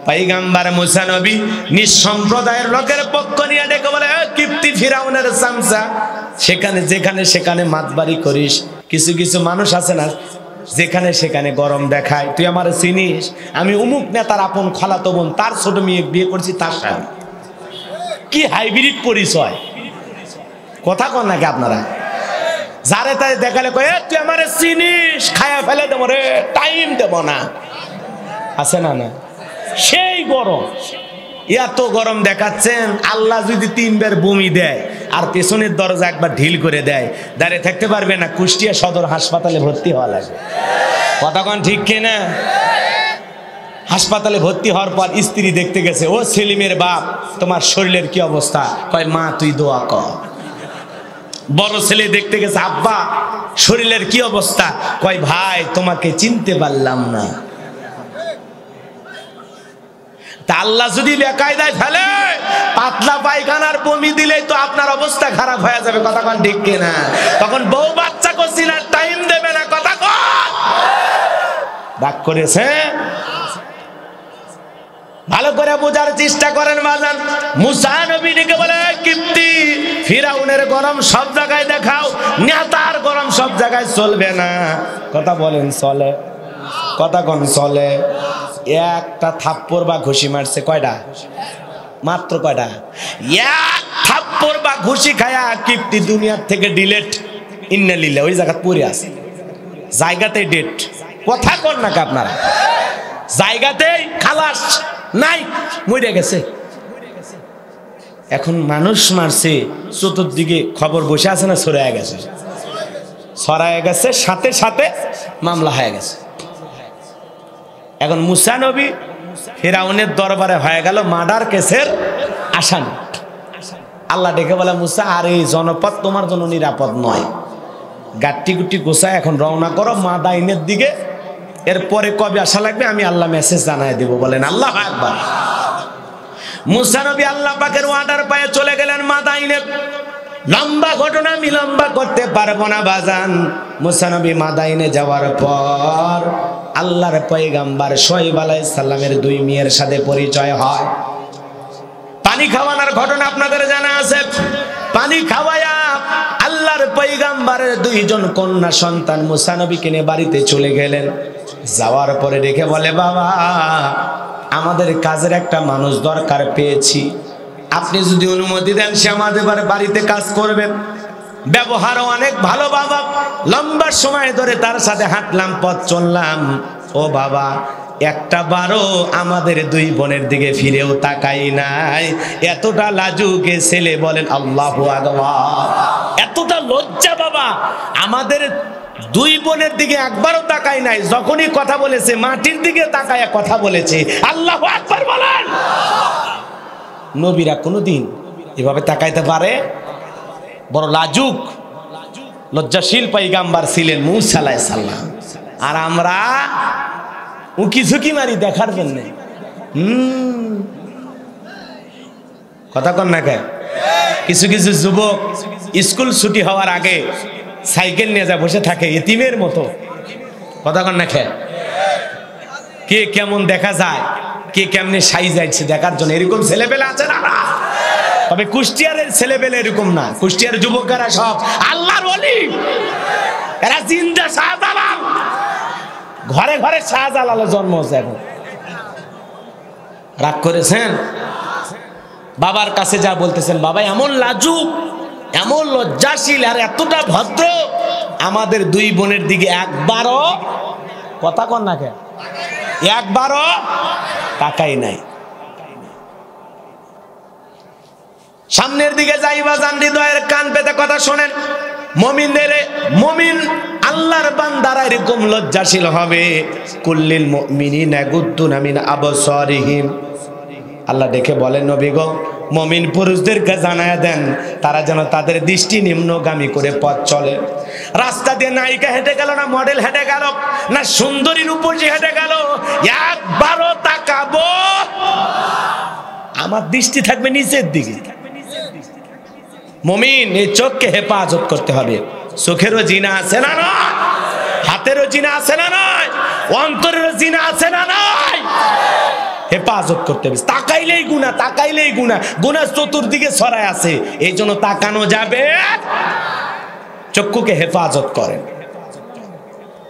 পয়গম্বর মুসা নবী নিজ সম্প্রদায়ের লোকের পক্ষ নিয়ে ডেকে বলে, কিপ্তি ফিরাউনের চামচা, যেখানে সেখানে মাতবাড়ি করিস। কিছু কিছু মানুষ আছে না, যেখানে সেখানে গরম দেখায়। তুই আমার চিনিস? আমি অমুক নেতার আপন খালাতো বোন, তার ছোট মেয়ে বিয়ে করছি, তার সাথে। কি হাইব্রিড পরিচয়! কথা কন নাকি আপনারা? যারে তাই দেখালে কয়, তুই আমার চিনিস, খায়া ফেলে দেবো রে, টাইম দেব না। আছে না? না, সেই গরম, এত গরম দেখাচ্ছেন। আল্লাহ যদি 3 বার বমি দেয় আর পেছনের দরজা একবার ঢিল করে দেয়, দাঁড়িয়ে থাকতে পারবে না, কুষ্টিয়া সদর হাসপাতালে ভর্তি হওয়া লাগবে। কতক্ষণ ঠিক কিনা? হাসপাতালে ভর্তি হওয়ার পর স্ত্রী দেখতে গেছে, ও সেলিমের বাপ, তোমার শরীরের কি অবস্থা? কয়, মা তুই দোয়া কর। বড় ছেলে দেখতে গেছে, আব্বা শরীরের কি অবস্থা? কয়, ভাই তোমাকে চিনতে পারলাম না। তা আল্লাহ যদি বেকায়দায় ফেলে, পাতলা পায়খানার বমি দিলেই তো আপনার অবস্থা খারাপ হয়ে যাবে। কথা কন ঠিক কিনা? তখন বউ বাচ্চা করছি না, টাইম দেবে না। কথা কন, রাগ করেছে? ভালো করে বোঝার চেষ্টা করেন বাজান। মুসা নবী ডেকে বলে, কিপ্তি ফিরাউনের গরম সব জায়গায় দেখাও, নেতার গরম সব জায়গায় চলবে না। কথা বলেন চলে? কথা কন চলে? একটা থাপ্পড় বা ঘুষি মারছে, কয়টা? মাত্র কয়টা? এক থাপ্পড় বা ঘুষি খায়া কিপ্তি দুনিয়ার থেকে ডিলেট, ইন্নালিল্লাহ, ওই জায়গা পড়ে আছে, জায়গাতে ডেট। কথা কন নাকি আপনারা? জায়গাতেই খালাস, নাই, মরে গেছে। এখন মানুষ মারছে, চতুর্দিকে খবর বসে আছে না, ছড়ে গেছে। ছড়ায় গেছে, সাথে সাথে মামলা হয়ে গেছে। এখন মুসা নবী ফিরাউনের দরবারে হয়ে গেল মার্ডার কেসের আসামি। আল্লাহ ডেকে বলে, মুসা আর এই জনপদ তোমার জন্য নিরাপদ নয়, গাট্টি গুটি গোছায় এখন রওনা করো মাদাইনের দিকে। এরপরে কবে আসা লাগবে আমি আল্লাহ মেসেজ জানাই দেব। বলেন আল্লাহু আকবার। মুসা নবী আল্লাহ পাকের ওয়ার্ডার পায়ে চলে গেলেন মাদাইনে। লম্বা ঘটনা আমি লম্বা করতে পারবো না বাজান। মুসা নবী মাদাইনে যাওয়ার পর আল্লাহর পয়গাম্বার শুআয়ব আলাইহিস সালামের দুই মেয়ের সাথে পরিচয় হয়। পানি খাওয়ানোর ঘটনা আপনাদের জানা আছে। পানি খাওয়ায়া আল্লাহর পয়গাম্বারের দুইজন কন্যা সন্তান মুসা নবীকে নিয়ে বাড়িতে চলে গেলেন। যাওয়ার পরে দেখে বলে, বাবা আমাদের কাজের একটা মানুষ দরকার পেয়েছি, আপনি যদি অনুমতি দেন সে আমাদের বাড়িতে কাজ করবেন। ব্যবহারও অনেক ভালো বাবা। লম্বা সময় ধরে তার সাথে হাঁটলাম, পথ চললাম। ও বাবা একটা বারো আমাদের দুই বোনের দিকে ফিরেও তাকাই নাই। এতটা লাজুকে ছেলে, বলেন আল্লাহু আকবার। এতটা লজ্জা বাবা, আমাদের দুই বোনের দিকে একবারও তাকাই নাই। যখনই কথা বলেছে মাটির দিকে তাকায়া কথা বলেছে। আল্লাহু আকবার বলেন। নবীরা কোনোদিন এভাবে তাকাইতে পারে? বড় লাজুক লজ্জাশীল পয়গাম্বার ছিলেন মূসা আলাইহিস সালাম। আর আমরা উকি ঝুঁকি মারি দেখার জন্য। কথা কন না কে? কিছু কিছু যুবক স্কুল ছুটি হওয়ার আগে সাইকেল নিয়ে যা বসে থাকে এতিমের মতো। কথা কন না কে? কে কেমন দেখা যায়, কে কেমনে সাই যাচ্ছে দেখার জন্য এরকম ছেলেপেলে আছে না? তবে কুষ্টিয়ারের ছেলেপেলে এরকম না। কুষ্টিয়ার যুবকেরা সব আল্লাহর ওলি, এরা জিন্দা শাহজালাল। ঘরে ঘরে শাহজালালের জন্ম হচ্ছে। এখন রাগ করেছেন? বাবার কাছে যা বলতেছেন, বাবা এমন লাজুক, এমন লজ্জাশীল আর এতটা ভদ্র, আমাদের দুই বোনের দিকে একবারও কথা কন না কে? একবারও তাকাই নাই। সামনের দিকে যাইবা জান, হৃদয়ের কান পেতে কথা শোনেন। মুমিন আল্লাহর বান্দারা এরকম লজ্জাশীল হবে। কুল্লিল মুমিনিনা ইয়াগুদ্দুনা মিন আবসারিহিম। আল্লাহ দেখে বলেন, নবী গো মুমিন পুরুষদেরকে জানায়া দেন তারা যেন তাদের দৃষ্টি নিম্নগামী করে পথ চলে। রাস্তা দিয়ে নায়িকা হেঁটে গেল না মডেল হেঁটে গেল না সুন্দরী রূপসী হেঁটে গেল, একবারও তাকাবো, আমার দৃষ্টি থাকবে নিচের দিকে। মুমিন এই চোখকে হেফাজত করতে হবে। চোখেরও জিনা আছে না নয়? হাতেরও জিনা আছে না নয়? অন্তরেরও জিনা আছে না নয়? হেফাজত করতে হবে। তাকাইলেই গুনাহ, তাকাইলেই গুনাহ, গুনাহ চতুর্দিকে ছড়ায় আছে। এই জন্য তাকানো যাবে। চক্ষুকে হেফাজত করেন,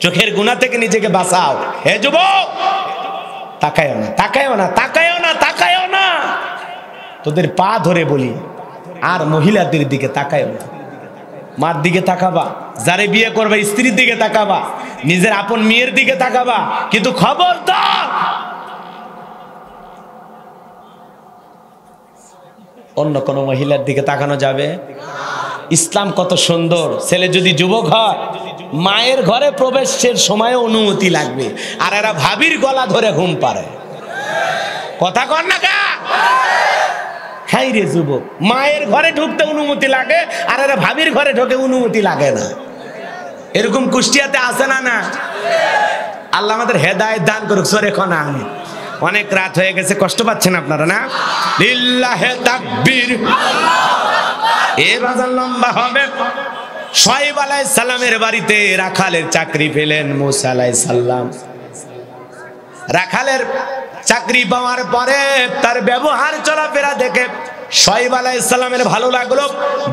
চোখের গুনাহ থেকে নিজেকে বাঁচাও। হে যুবক তাকায়ও না, তাকায়ও না, তাকায়ও না, তাকায়ও না। তোদের পা ধরে বলি, আর মহিলাদের দিকে তাকায়ও না। মার দিকে তাকাবা, যারে বিয়ে করবে স্ত্রীর দিকে তাকাবা, নিজের আপন মেয়ের দিকে তাকাবা, কিন্তু খবরদার অন্য কোন মহিলার দিকে তাকানো যাবে? ইসলাম কত সুন্দর। ছেলে যদি যুবক হয় মায়ের ঘরে প্রবেশের সময় অনুমতি লাগবে, আর এরা ভাবির গলা ধরে ঘুম পারে। কথা কর না কা? হাই রে যুবক, মায়ের ঘরে ঢুকতে অনুমতি লাগে, আর এরা ভাবির ঘরে ঢুকে অনুমতি লাগে না। এরকম কুষ্টিয়াতে আছে না? না, আল্লাহ আমাদের হেদায়েত দান করুক। সরে খনা আমি অনেক রাত হয়ে গেছে, কষ্ট পাচ্ছেন আপনারা না? লিল্লাহে তাকবীর। এ বাজার লম্বা হবে। শুআয়ব আলাইহিস সালামের বাড়িতে রাখালের চাকরি পেলেন মূসা আলাইহিস সালাম। রাখালের চাকরি পাওয়ার পরে তার ব্যবহার চলাফেরা দেখে শুআয়ব আলাইহিস সালামের ভালো লাগলো।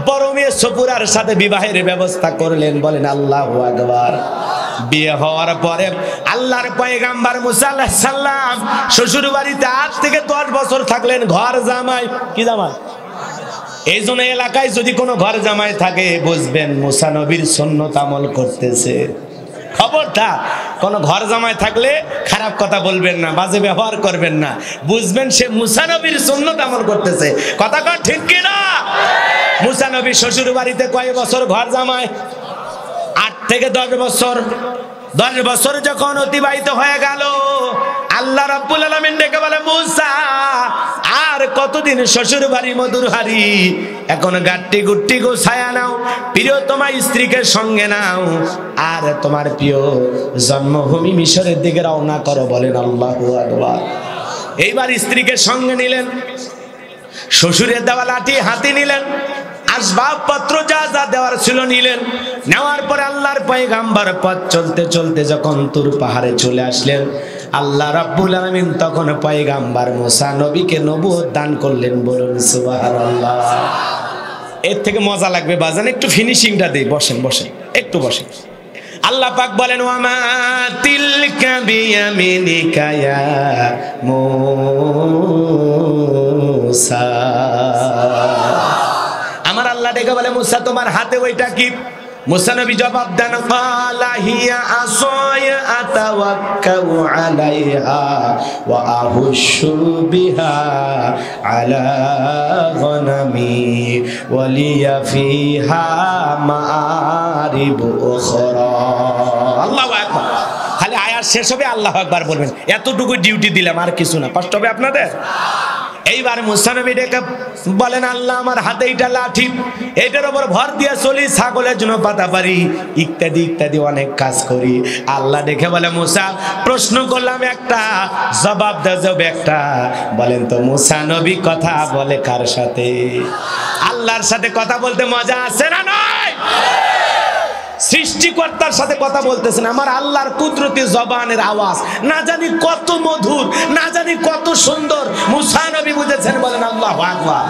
বড় মেয়ে সফুরার সাথে বিবাহের ব্যবস্থা করলেন। বলেন আল্লাহু আকবার। বিয়ে হওয়ার পরে আল্লাহর পয়গাম্বার মূসা আলাইহিস সালাম শ্বশুর বাড়িতে 8 থেকে 10 বছর থাকলেন। ঘর জামাই, কি জামাই? এই জন্য এলাকায় যদি কোনো ঘর জামাই থাকে বুঝবেন মূসা নবীর সুন্নাত আমল করতেছে। খবরদার কোন ঘর জামাই থাকলে খারাপ কথা বলবেন না, বাজে ব্যবহার করবেন না, বুঝবেন সে মূসা নবীর সুন্নাত আমল করতেছে। কথা কর ঠিক কি না? মূসা নবী শ্বশুর বাড়িতে কয় বছর ঘর জামাই? 8 থেকে 10 বছর, 10 বছর যখন অতিবাহিত হয়ে গেল, আল্লাহ রাব্বুল আলামিন ডেকে বলে মুসা আর কতদিন শ্বশুর বাড়ি মধুর হাড়ি, এখন গাট্টি গুট্টি গোছায়া নাও, প্রিয়তমা স্ত্রীকে সঙ্গে নাও, আর তোমার প্রিয় জন্মভূমি মিশরের দিকে রওনা করো। বলেন আল্লাহু আকবার। এইবার স্ত্রীকে সঙ্গে নিলেন, শ্বশুরের দেওয়া লাঠি হাতে নিলেন, আসবাবপত্র যা যা দেওয়ার ছিল নিলেন। নেওয়ার পরে আল্লাহর পয়গাম্বর পথ চলতে চলতে যখন তুর পাহাড়ে চলে আসলেন, আল্লাহ রাব্বুল আলামিন তখন পয়গাম্বর মুসা নবীকে নবুয়ত দান করলেন। বলুন সুবহানাল্লাহ। এর থেকে মজা লাগবে বাজান, একটু ফিনিশিংটা দেই। বসেন বসেন, একটু বসেন। আল্লাহ পাক বলেন ওয়ামা তিলকা বিয়ামিনিকা ইয়া মুসা। আমার আল্লাহ ডেকে বলে মুসা তোমার হাতে ওইটা কি? মুসা নবী জবাব দেন ক্বালা হিয়া আসায়া আতাওয়াক্কাউ আলাইহা ওয়া আহুশু বিহা আলা গনামি ওয়া লিয়া ফিহা মাআরিব উখরা। আল্লাহু আকবার। খালি আয়াত শেষ হবে আল্লাহু আকবার বলবেন, এতটুকু ডিউটি দিলাম, আর কিছু না। কষ্ট হবে আপনাদের? এইবার মুসা নবী ডেকে বলেন আল্লাহ আমার হাতে এইটা লাঠি, এটার উপর ভর দিয়ে চলি, ছাগলের জন্য পাতা পারি, ইত্যাদি ইত্যাদি অনেক কাজ করি। আল্লাহ দেখে বলে মুসা প্রশ্ন করলাম একটা, জবাব দেবে একটা। বলেন তো মুসা নবী কথা বলে কার সাথে? আল্লাহর সাথে কথা বলতে মজা আছে না নয়? সৃষ্টিকর্তার সাথে কথা বলতেছেন। আমার আল্লাহর কুদরতি জবানের আওয়াজ না জানি কত মধুর, না জানি কত সুন্দর। মুসা নবী বুঝেছেন। বলেন আল্লাহু আকবার।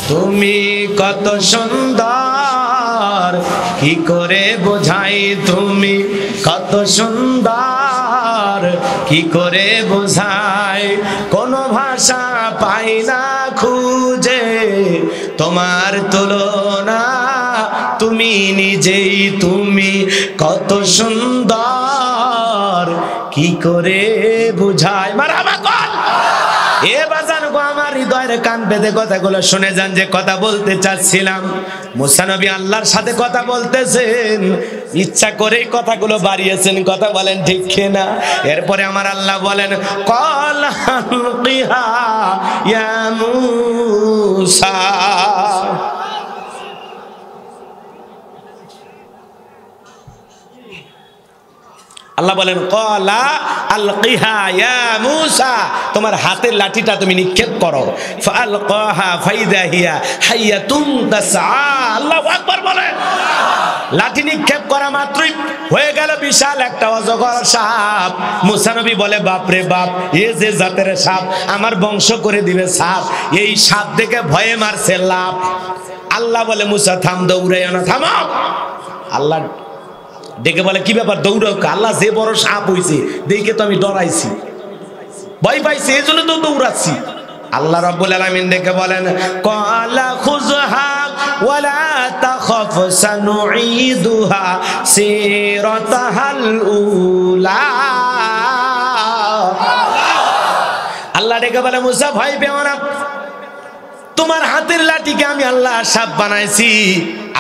তুমি কত সুন্দর কি করে বোঝাই, তুমি কত সুন্দর কি করে বোঝাই, কোন ভাষা পাই না খুঁজে তোমার তুলনা, তুমি নিজেই তুমি কত সুন্দর কি করে বুঝাই। মারহাবা কর। এ বাজান গো আমার হৃদয়ের কান পেতে কথাগুলো শুনে যান, যে কথা বলতে চাচ্ছিলাম। মুসা নবী আল্লাহর সাথে কথা বলতেছেন, ইচ্ছা করেই কথাগুলো বাড়িয়েছেন। কথা বলেন ঠিক কিনা? এরপরে আমার আল্লাহ বলেন ক্বাল আলকিহা ইয়া মুসা। আল্লাহ বলেন ক্বালা আলকিহা ইয়া মুসা, তোমার হাতের লাঠিটা তুমি নিক্ষেপ করো। ফাআলকাহা ফাইদা হিয়া হাইয়াতুন তাসআ। আল্লাহু আকবার বলেন। লাঠি নিক্ষেপ করা মাত্রই হয়ে গেল বিশাল একটা অজগর সাপ। মুসা নবী বলে বাপ রে বাপ, এ যে জাতের সাপ, আমার বংশ করে দিবে সাপ। এই সাপ দেখে ভয়ে মারছে লাভ। আল্লাহ বলে মুসা থাম, দৌড়াইও না, থামো। আল্লাহ ডেকে বলে কি ব্যাপার দৌড়াও? আল্লাহ যে বড় সাপ হইছে দেখে তো আমি ডরাইছি, ভয় পাইছি, এই জন্য তো দৌড়াচ্ছি। আল্লাহ রাব্বুল আলামিন ডেকে বলেন ক্বালা খুযহা ওয়ালা তাখাফ সানুঈদুহা সিরাতাহাল উলা। আল্লাহ ডেকে বলে মুসা ভয় পেও না, তোমার হাতের লাঠিকে আমি আল্লাহ সাপ বানাইছি,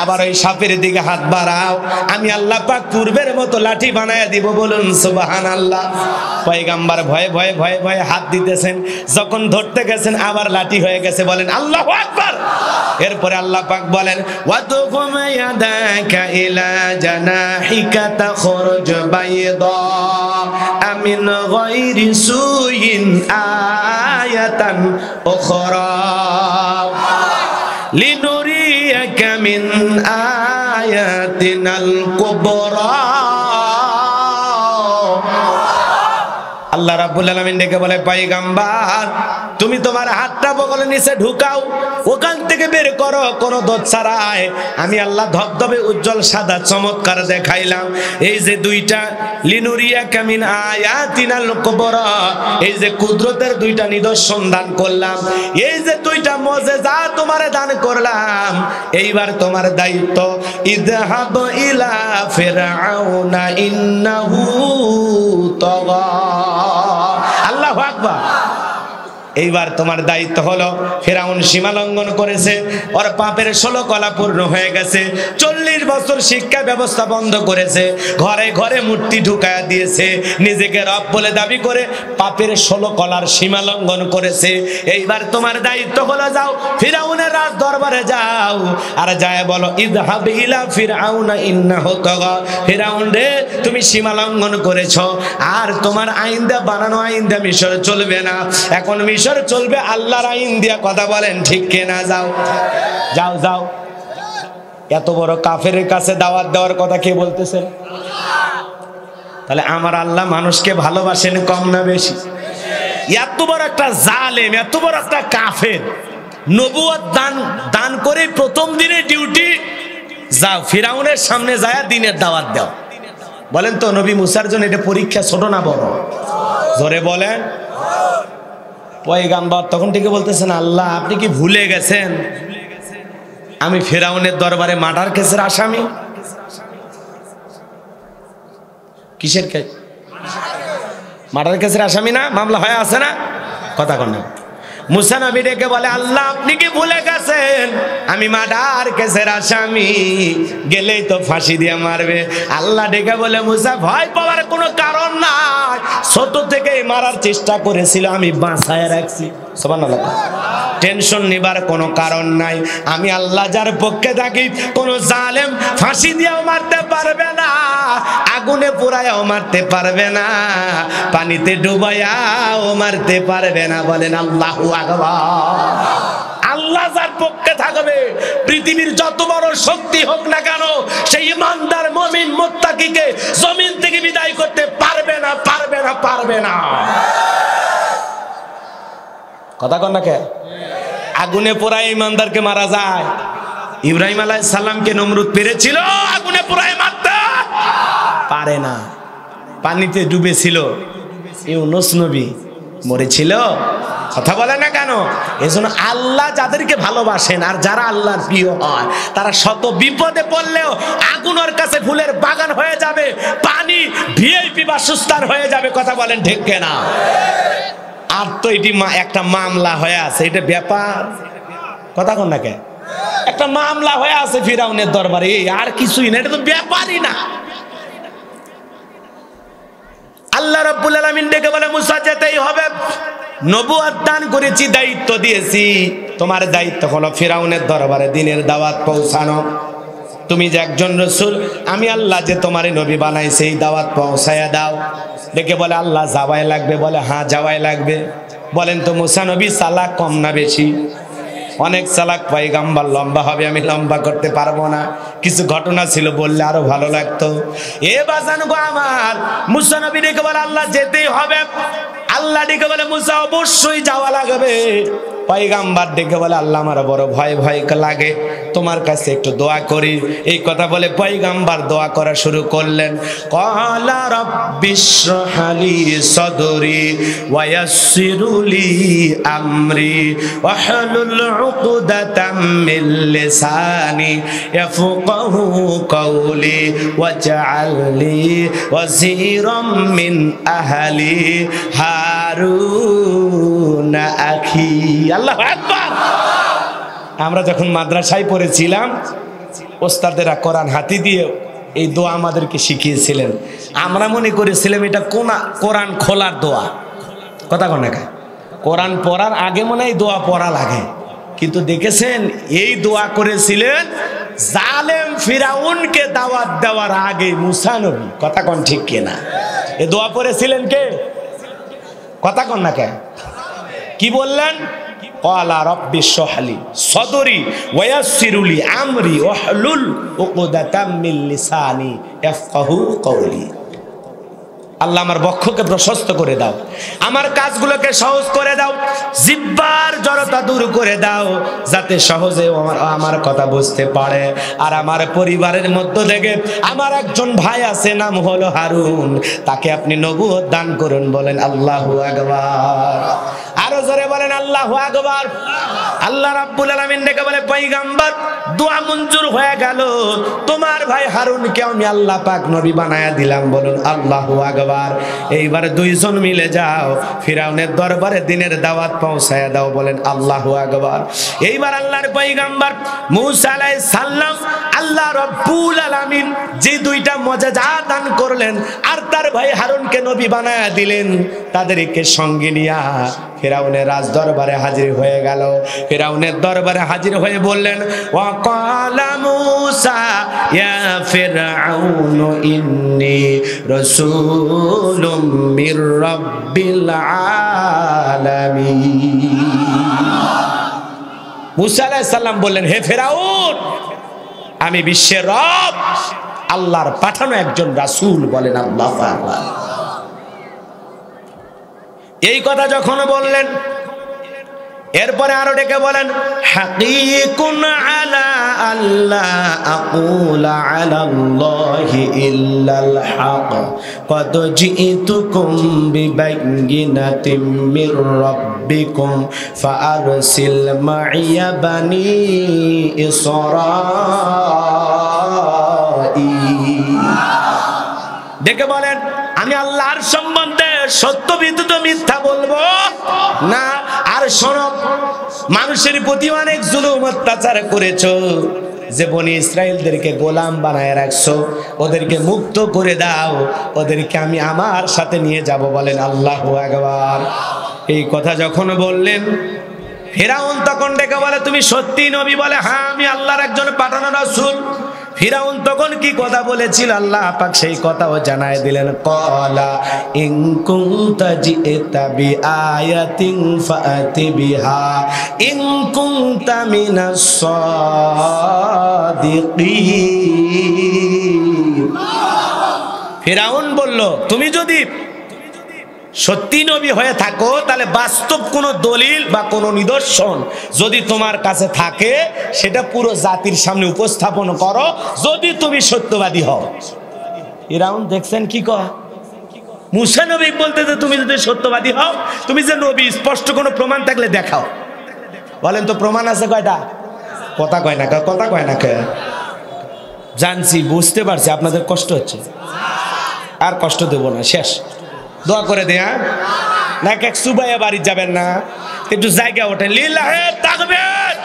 আবার ওই সাপের দিকে হাত বাড়াও, আমি আল্লাহ পাক পূর্বের মতো লাঠি বানায়া দিব। বলুন সুবহানাল্লাহ। পয়গাম্বর ভয়ে ভয়ে ভয়ে ভয়ে হাত দিতেছেন, যখন ধরতে গেছেন আবার লাঠি হয়ে গেছে। বলেন আল্লাহু আকবার। এরপরে আল্লাহ পাক বলেন ওয়াদুকুম ইয়াদাকা ইলা জানাহিকা তাখরুজ বাইদা আমিন গায়রি সুইন আয়াতান উখরা লিনুরিয়াকা মিন আয়াতিনাল কুবরা। আল্লাহ রাব্বুল আলামিন ডেকে বলে পয়গম্বর তুমি তোমার হাতটা বগলের নিচে ঢুকাও, ওখান থেকে বের করো কোন দোষ ছাড়াই। আমি আল্লাহ ধবধবে উজ্জ্বল সাদা চমৎকার দেখাইলাম। এই যে দুইটা লিনুরিয়া কামিন আয়াতিনাল কুবরা, এই যে কুদরতের দুইটা নিদর্শন দান করলাম, এই যে দুইটা মুজিজা তোমারে দান করলাম। এইবার তোমার দায়িত্ব ইযহাব ইলা ফিরআউনা ইন্নাহু তাগা। আল্লাহু আকবার। এইবার তোমার দায়িত্ব হলো, ফিরাউন সীমা লঙ্ঘন করেছে, ওর পাপের 16 কলা পূর্ণ হয়ে গেছে, 40 বছর শিক্ষা ব্যবস্থা বন্ধ করেছে, ঘরে ঘরে মূর্তি ঢুকায়া দিয়েছে, নিজেকে রব বলে দাবি করে পাপের 16 কলার সীমা লঙ্ঘন করেছে। এইবার তোমার দায়িত্ব হলো, যাও ফিরাউনের রাজ দরবারে যাও, আর যায় বলো ইযহাব ইলা ফিরআউনা ইন্নাহু তাগা, ফিরাউন রে তুমি সীমা লঙ্ঘন করেছো, আর তোমার আইন দিয়ে বানানো আইন দিয়ে মিশর চলবে না, এখন মিশর চলবে আল্লাহর আইন দিয়া। কথা বলেন ঠিক কিনা? যাও যাও যাও। এত বড় কাফেরের কাছে দাওয়াত দেওয়ার কথা কে বলতেছেন? তাহলে আমার আল্লাহ মানুষকে ভালোবাসেন কম না বেশি? এত বড় একটা জালেম, এত বড় একটা কাফের, নবুয়ত দান করে প্রথম দিনে ডিউটি, যাও ফিরাউনের সামনে যায় দিনের দাওয়াত দাও। বলেন তো নবী মুসার জন্য এটা পরীক্ষা ছোট না বড়? জোরে বলেন। পয়গাম্বর তখন থেকে বলতেছেন, আল্লাহ আপনি কি ভুলে গেছেন আমি ফিরাউনের দরবারে মার্ডার কেসের আসামি? কিসের কেস? মার্ডার কেসের আসামি না? মামলা হয়ে আছে না? কথা কন না। মুসা নবী ডেকে বলে, আল্লাহ আপনি কি ভুলে গেছেন আমি মার্ডার কেসের আসামি, গেলেই তো ফাঁসি দিয়ে মারবে। আল্লাহ ডেকে বলে, মুসা ভয় পাওয়ার কোনো কারণ নাই, ছোট থেকেই মারার চেষ্টা করেছিল, আমি বাঁচায় রাখছি। সুবহানাল্লাহ। টেনশন নেবার কোনো কারণ নাই, আমি আল্লাহ যার পক্ষে থাকি, কোনো জালেম ফাঁসি দিয়েও মারতে পারবে না, আগুনে পোড়ায়ও মারতে পারবে না, পানিতে ডুবাইয়াও মারতে পারবে না। বলেন আল্লাহু আকবার। আল্লাহ যার পক্ষে থাকবে, পৃথিবীর যত বড় শক্তি হোক না কেন, সেই ইমানদার মুমিন মুত্তাকিকে জমিন থেকে বিদায় করতে পারবে না, পারবে না, পারবে না। কথা কন না কে? আগুনে পোড়ায় ইমানদারকে মারা যায়? ইব্রাহিম আলাইহিস সালামকে নমরুদ পেরেছিল আগুনে পোড়ায় মারতে? পারে না। পানিতে ডুবেছিল ইউনূস নবী, মরেছিল? কথা বলে না কেন? এজন্য আল্লাহ যাদেরকে ভালোবাসেন আর যারা আল্লাহর প্রিয় হয়, তারা শত বিপদে পড়লেও আগুন ওর কাছে ফুলের বাগান হয়ে যাবে, পানি ভিআইপি বাসস্থান হয়ে যাবে। কথা বলেন ঠিক কিনা? আর তো এটি একটা মামলা হয়ে আছে, এটা ব্যাপার। কথা কন না কে? একটা মামলা হয়ে আছে ফিরাউনের দরবারে, আর কিছুই না, এটা তো ব্যাপারই না। আল্লাহ রাব্বুল আলামিন ডেকে বলে, মুসা যেতেই হবে, নবুয়ত দান করেছি, দায়িত্ব দিয়েছি, তোমার দায়িত্ব হলো ফিরাউনের দরবারে দিনের দাওয়াত পৌঁছানো। তুমি যে একজন রাসূল, আমি আল্লাহ যে তোমারে নবী বানাইছে, এই দাওয়াত পৌঁছায়া দাও। ডেকে বলে, আল্লাহ যাওয়াই লাগবে? বলে হ্যাঁ যাওয়াই লাগবে। বলেন তো মুসা নবী চালাক কম না বেশি? অনেক চালাক পয়গাম্বর, লম্বা হবে, আমি লম্বা করতে পারবো না, কিছু ঘটনা ছিল বললে আরো ভালো লাগতো। এ বাজান গো আমার, মুসা নবী ডেকে বলে আল্লাহ যেতেই হবে। আল্লাহ ডেকে বলে মুসা অবশ্যই যাওয়া লাগবে। পয়গাম্বর ডেকে বলে আল্লাহ আমার বড় ভয় ভয় লাগে, তোমার কাছে একটু দোয়া করি। এই কথা বলে পয়গাম্বর দোয়া করা শুরু করলেন। ক্বালা রাব্বিশরাহলি সাদরি ওয়া ইয়াসসিরলি আমরি ওয়াহলুল উকদাতাম মিন লিসানি ইয়াফকাহু কওলি ওয়াজআলনি ওয়াজিরাম মিন আহলি হারুন আখি। আল্লাহু আকবার। আমরা যখন মাদ্রাসায় পড়েছিলাম, ওস্তাদেরা কোরআন হাতি দিয়ে এই দোয়া আমাদেরকে শিখিয়েছিলেন। আমরা মনে করেছিলাম এটা কোরআন খোলার দোয়া। কথা কোন না? কোরআন পড়ার আগে মনে হয় দোয়া পড়া লাগে, কিন্তু দেখেছেন এই দোয়া করেছিলেন জালেম ফিরাউনকে দাওয়াত দেওয়ার আগে মুসা নবী। কথা কোন ঠিক কিনা? এই দোয়া পড়েছিলেন কে? কথা কোন না কে? কি বললেন? ক্বালা রাব্বিশরাহলি সাদরি ওয়া ইয়াসসিরলি আমরি ওয়াহলুল উকদাতাম মিন লিসানি ইয়াফকাহু কওলি। আল্লাহ আমার বক্ষকে প্রশস্ত করে দাও, আমার কাজগুলোকে সহজ করে দাও, জিহ্বার জড়তা দূর করে দাও, যাতে সহজে আমার কথা বুঝতে পারে। আর আমার পরিবারের মধ্য থেকে আমার একজন ভাই আছে, নাম হলো হারুন, তাকে আপনি নবুয়ত দান করুন। বলেন আল্লাহু আকবার। আরো আরো জোরে বলেন আল্লাহু আকবার। আল্লাহ রাব্বুল আলামিন ডেকে বলে পয়গম্বর দোয়া মঞ্জুর হয়ে গেল, তোমার ভাই হারুনকে আমি আল্লাহ পাক নবী বানায়া দিলাম, বলুন আল্লাহু আকবার। এইবার দুইজন মিলে যাও ফিরাউনের দরবারে দিনের দাওয়াত পৌঁছায়া দাও, বলেন আল্লাহু আকবার। এইবার আল্লাহর পয়গম্বর মূসা আলাইহিস সালাম আল্লাহ রাব্বুল আলামিন যে দুইটা মুজিজা দান করলেন আর তার ভাই হারুনকে নবী বানায়া দিলেন, তাদেরকে সঙ্গে নিয়া ফিরাউনের রাজ দরবারে হাজির হয়ে গেল। ফিরাউনের দরবারে হাজির হয়ে বললেন ওয়া ক্বালা মূসা ইয়া ফিরআউন ইন্নী রাসূলুম মির রাব্বিল আলামিন। মূসা আলাইহিস সালাম বললেন, হে ফিরাউন, আমি বিশ্বের রব আল্লাহর পাঠানো একজন রাসূল, বলেন আল্লাহু আকবার। এই কথা যখন বললেন এরপরে আরো ডেকে বলেন হাকিকুন আলা আল্লাহ আকুলা আলাল্লাহি ইল্লাল হক কদ জিতুকুম বিবাইয়িনাতিম মির রাব্বিকুম ফাআরসিল মাইয়া বানি ইসরাঈল। ডেকে বলেন আমি আল্লাহর সম্বন্ধে সত্য ব্যতীত মিথ্যা বলবো না। আর শোনো, মানুষের প্রতি অনেক জুলুম অত্যাচার করেছো, যে বনি ইসরাইলদেরকে গোলাম বানায় রাখছো, ওদেরকে মুক্ত করে দাও, ওদেরকে আমি আমার সাথে নিয়ে যাব, বলেন আল্লাহু আকবার। এই কথা যখন বললেন ফিরাউন তখন ডেকে বলে তুমি সত্যি নবী? বলে হ্যাঁ, আমি আল্লাহর একজন পাঠানো রাসূল। ফিরাউন তখন কি কথা বলেছিল আল্লাহ পাক সেই কথাও জানায় দিলেন, ক্বালা ইন কুনতা জিতা বিআয়াতিন ফাআতি বিহা ইন কুনতা মিনাস সাদিকিন। ফিরাউন বলল তুমি যদি সত্যি নবী হয়ে থাকো তাহলে বাস্তব কোনো দলিল বা কোনো নিদর্শন যদি তোমার কাছে থাকে সেটা পুরো জাতির সামনে উপস্থাপন করো, যদি তুমি সত্যবাদী হও। ফিরাউন দেখছেন কি কয়, মুসা নবী বলতেছে তুমি যদি সত্যবাদী হও, তুমি যে নবী স্পষ্ট কোনো প্রমাণ থাকলে দেখাও। বলেন তো প্রমাণ আছে কয়টা? কথা কয় না, কথা কয় না। জানছি, বুঝতে পারছি আপনাদের কষ্ট হচ্ছে, আর কষ্ট দেব না, শেষ। দোয়া করে দেয়া না, এক সুবাইয়া বাড়ি যাবেন না, একটু জায়গা ওঠেন। লিল্লাহে তাকবীর।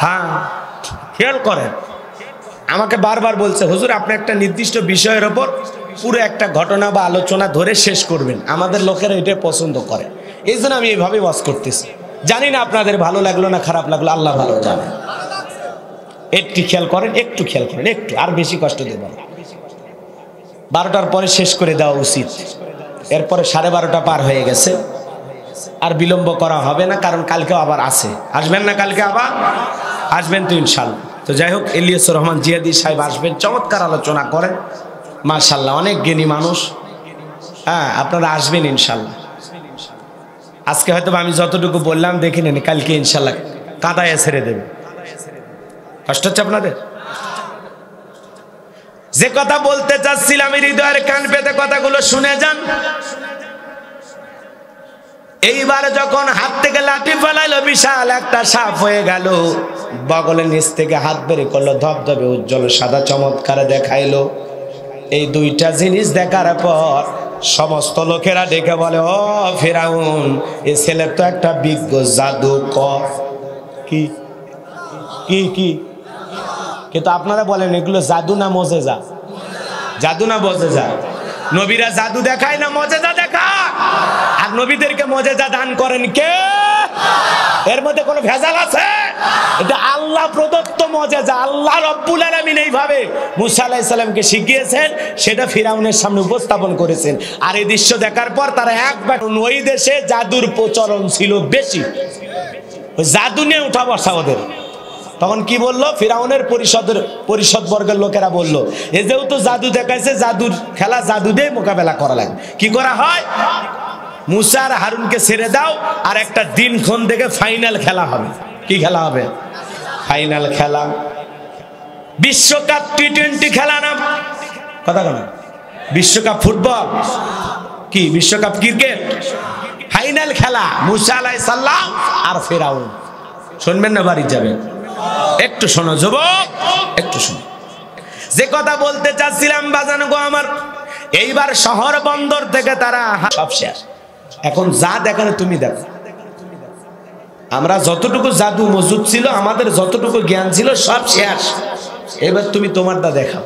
হ্যাঁ, খেয়াল করেন, আমাকে বারবার বলছে হুজুর আপনি একটা নির্দিষ্ট বিষয়ের ওপর পুরো একটা ঘটনা বা আলোচনা ধরে শেষ করবেন, আমাদের লোকেরা এটা পছন্দ করে, এই জন্য আমি এইভাবে ওয়াজ করতেছি। জানি না আপনাদের ভালো লাগলো না খারাপ লাগলো, আল্লাহ ভালো জানে। একটু খেয়াল করেন, একটু খেয়াল করেন, একটু, আর বেশি কষ্ট দেব না। 12টার পরে শেষ করে দেওয়া উচিত। এরপরে 12:30 পার হয়ে গেছে, আর বিলম্ব করা হবে না, কারণ কালকেও আবার আছে। আসবেন না কালকে? আবার আসবেন তো ইনশাল্লাহ। তো যাই হোক, ইলিয়াসুর রহমান জিয়াদি সাহেব আসবেন, চমৎকার আলোচনা করেন, মাশাআল্লাহ, অনেক জ্ঞানী মানুষ। হ্যাঁ, আপনারা আসবেন ইনশাল্লাহ। আজকে হয়তো আমি যতটুকু বললাম দেখে নেন, কালকে ইনশাল্লাহ কাঁদায় ছেড়ে দেবে। কষ্ট হচ্ছে আপনাদের? যে কথা বলতে চাচ্ছিলাম হৃদয়ের কান পেতে কথাগুলো শুনে যান। এইবার যখন হাত থেকে লাঠি ফেলাইলো, বিশাল একটা সাপ হয়ে গেল, বগলের নিচ থেকে হাত বের করলো, ধবধবে উজ্জ্বল সাদা চমৎকার দেখাইলো। এই দুইটা জিনিস দেখার পর সমস্ত লোকেরা ডেকে বলে ও ফিরাউন, এই ছেলের তো একটা বিজ্ঞ জাদুকর। কি কি কি? কিন্তু আপনারা বলেন এগুলো জাদু না মজেজা? জাদু না মজেজা? নবীরা জাদু দেখায় না মজেজা দেখায়? আর নবীদেরকে মজেজা দান করেন কে? এর মধ্যে কোনো ভেজাল আছে? এটা আল্লাহ প্রদত্ত মজেজা। আল্লাহ রব্বুল আলামিন এইভাবে মুসা আলাইহিস সালামকে শিখিয়েছেন, সেটা ফিরাউনের সামনে উপস্থাপন করেছেন। আর এই দৃশ্য দেখার পর তারা একবার, ওই দেশে জাদুর প্রচলন ছিল বেশি, ওই জাদু নিয়ে উঠা বসা ওদের। তখন কি বললো ফিরাউনের পরিষদ বর্গের লোকেরা বলল, এ যেহেতু জাদু দেখাইছে, জাদুর খেলা জাদু দিয়ে মোকাবেলা করা লাগবে। কি করা হয়? মুসা আর হারুনকে ছেড়ে দাও, আর একটা দিনক্ষণ থেকে ফাইনাল খেলা হবে। কি খেলা হবে? ফাইনাল খেলা। বিশ্বকাপ টি20 খেলা না, কথা কেন? বিশ্বকাপ ফুটবল কি? বিশ্বকাপ ক্রিকেট? ফাইনাল খেলা মুসা আলাইহিস সালাম আর ফেরাউন। শুনবেন না বাড়ি যাবেন? একটু শোনো যুবক, একটু শোনো। যে কথা বলতে চাচ্ছিলাম বাজানো গো আমার, এইবার শহর বন্দর থেকে তারা সব শেষ। এখন যা দেখানো তুমি দেখো। আমরা যতটুকু জাদু মজুদ ছিল, আমাদের যতটুকু জ্ঞান ছিল সব শেষ। এবার তুমি তোমারটা দেখাও।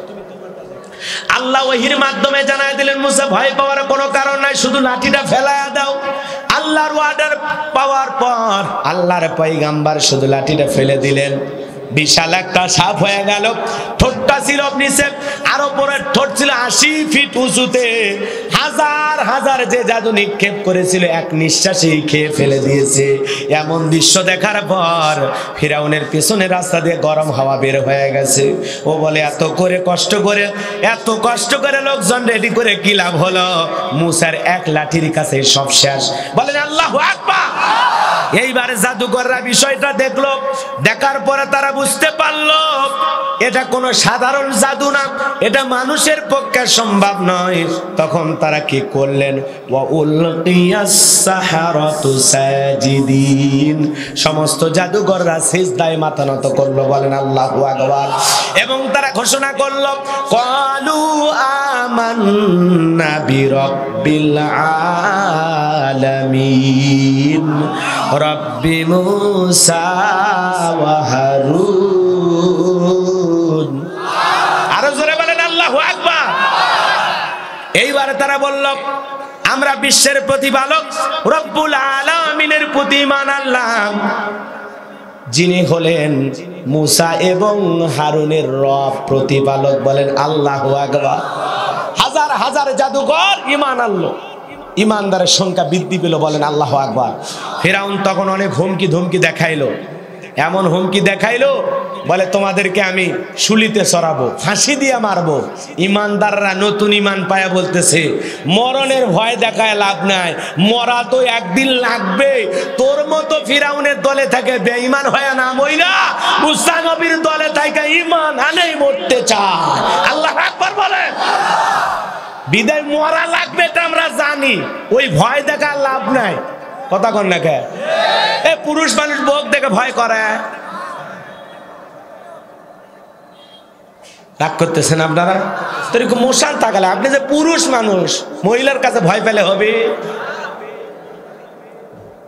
আল্লাহ ওহীর মাধ্যমে জানায় দিলেন মুসা ভয় পাওয়ার কোনো কারণ নাই, শুধু লাঠিটা ফেলায়া দাও। আল্লাহর ওয়ার্ডার পাওয়ার পর আল্লাহর পয়গম্বর শুধু লাঠিটা ফেলে দিলেন, বিশাল একটা সাপ হয়ে গেল। ঠোঁটটা ছিল নিচে, আর উপরের ঠোঁট ছিল 80 ফিট উঁচুতে। হাজার হাজার যে জাদু নিক্ষেপ করেছিল এক নিঃশ্বাসেই খেয়ে ফেলে দিয়েছে। এমন দৃশ্য দেখার পর ফিরাউনের পিছনে রাস্তা দিয়ে গরম হাওয়া বের হয়ে গেছে। ও বলে এত কষ্ট করে লোকজন রেডি করে কি লাভ হলো? মুসার এক লাঠির কাছে সব শেষ। বলেন আল্লাহু আকবার। এইবারে জাদুকররা বিষয়টা দেখলো, দেখার পরে তারা বুঝতে পারলো এটা কোনো সাধারণ জাদু না, এটা মানুষের পক্ষে সম্ভব নয়। তখন তারা কি করলেন? ওয়া উলকিয়াস সাহারাতু সাজিদিন, সমস্ত জাদুকররা সিজদায় মাথা নত করলো। বলেন আল্লাহু আকবার। এবং তারা ঘোষণা করলো ক্বালু আমান্না বিরাব্বিল আলামিন রব্বি মুসা ওয়া হারুন। আরো জোরে বলেন আল্লাহু আকবার। এইবার তারা বলল আমরা বিশ্বের প্রতিপালক রব্বুল আলামিনের প্রতি ঈমান আনলাম, যিনি হলেন মুসা এবং হারুনের রব প্রতিপালক। বলেন আল্লাহু আকবার। হাজার হাজার জাদুকর ঈমান আনলো, ঈমানদারের সংখ্যা বৃদ্ধি পেল। বলেন আল্লাহু আকবার। ফিরাউন তখন অনেক হুমকি ধমকি দেখাইলো, এমন হুমকি দেখাইলো বলে তোমাদেরকে আমি শুলিতে চড়াবো, ফাঁসি দিয়ে মারবো। ঈমানদাররা নতুন ঈমান পায়া বলতেছে মরণের ভয় দেখায় লাভ নাই, মরা তো একদিন লাগবে। তোর মতো ফিরাউনের দলে থাকে বেঈমান হয়ে না মইরা মুসা নবীর দলে থাকে ঈমান আনেই মরতে চায়। আল্লাহু আকবার বলেন। বিদায় মরা লাগবে এটা আমরা জানি, ওই ভয় দেখা লাভ নাই। কথা কন না কে? এ পুরুষ মানুষ বউক দেখে ভয় করে, রাগ করতেছেন আপনারা? তোর মশাল তাকালে আপনি যে পুরুষ মানুষ, মহিলার কাছে ভয় পেলে হবে?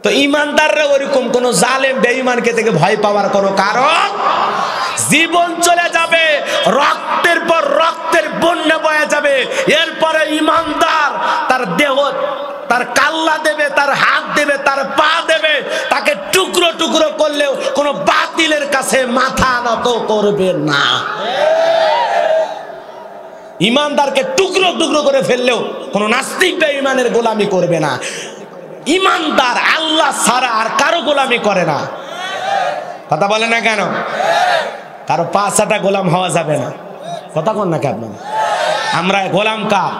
তো ঈমানদাররা ওরকম কোন জালেম বেঈমানকে থেকে ভয় পাওয়ার কোনো কারণ। জীবন চলে যাবে, রক্তের পর রক্তের বন্যা বয়ে যাবে। এরপরে ঈমানদার তার দেহ, তার কাল্লা দেবে, তার হাত দেবে, তার পা দেবে, তাকে টুকরো টুকরো করলেও কোনো বাতিলের কাছে মাথা নত করবে না। ঈমানদারকে টুকরো টুকরো করে ফেললেও কোনো নাস্তিক বেঈমানের গোলামি করবে না। ঈমানদার আল্লাহ ছাড়া আর কারো গোলামি করে না। কথা বলে না কেন? কারো পাঁচটা গোলাম হওয়া যাবে না। কথা কন না কেন? আমরা গোলাম কার?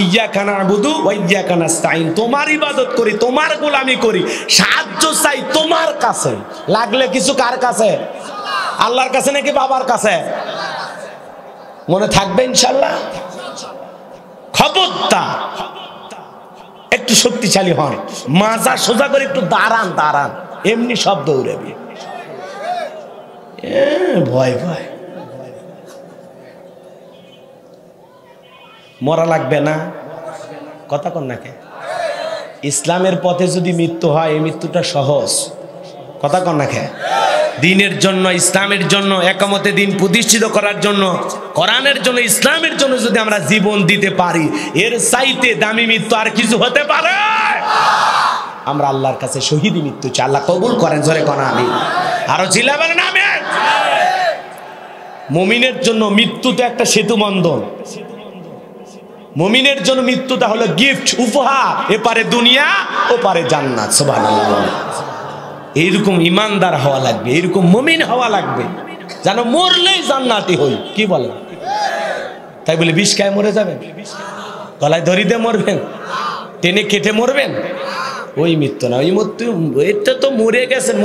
ইয়্যাকা না'বুদু ওয়া ইয়্যাকা নাস্তাঈন। তোমার ইবাদত করি, তোমার গোলামি করি, সাহায্য চাই তোমার কাছে। লাগলে কিছু কার কাছে? আল্লাহর কাছে নাকি বাবার কাছে? মনে থাকবে ইনশাআল্লাহ। খবরদার একটু শক্তিশালী হন, মাজা সোজা করে একটু দাঁড়ান, এমনি সব দৌড়াবে। ভয় ভয় মরা লাগবে না। কথা কন না কে? ইসলামের পথে যদি মৃত্যু হয়, এই মৃত্যুটা সহজ। কথা কন না কে? দিনের জন্য, ইসলামের জন্য, একামতে দিন প্রতিষ্ঠিত করার জন্য, কোরআনের জন্য, ইসলামের জন্য যদি আমরা জীবন দিতে পারি, এর চাইতে দামি মৃত্যু আর কিছু হতে পারে? আমরা আল্লাহর কাছে শহীদ মৃত্যু চাই। আল্লাহ কবুল করেন। জোরে কোন আমিন। আরো জিলা বলেন আমিন। মুমিনের জন্য মৃত্যু তো একটা সেতু বন্ধন। মুমিনের জন্য মৃত্যুটা হলো গিফট, উপহার। এপারে দুনিয়া, ওপারে জান্নাত। সুবহানাল্লাহ। এইরকম ইমানদার হওয়া লাগবে, এইরকম মুমিন হওয়া লাগবে, যেন মরলেই জান্নাতি হই। কি বলেন? তাই বলে বিষ খায় মরে যাবেন? গলায় দড়ি দিয়ে মরবেন? টেনে কেটে মরবেন? ওই মৃত্যু না, ওই মৃত্যু। এটা তো মরে গেছেন,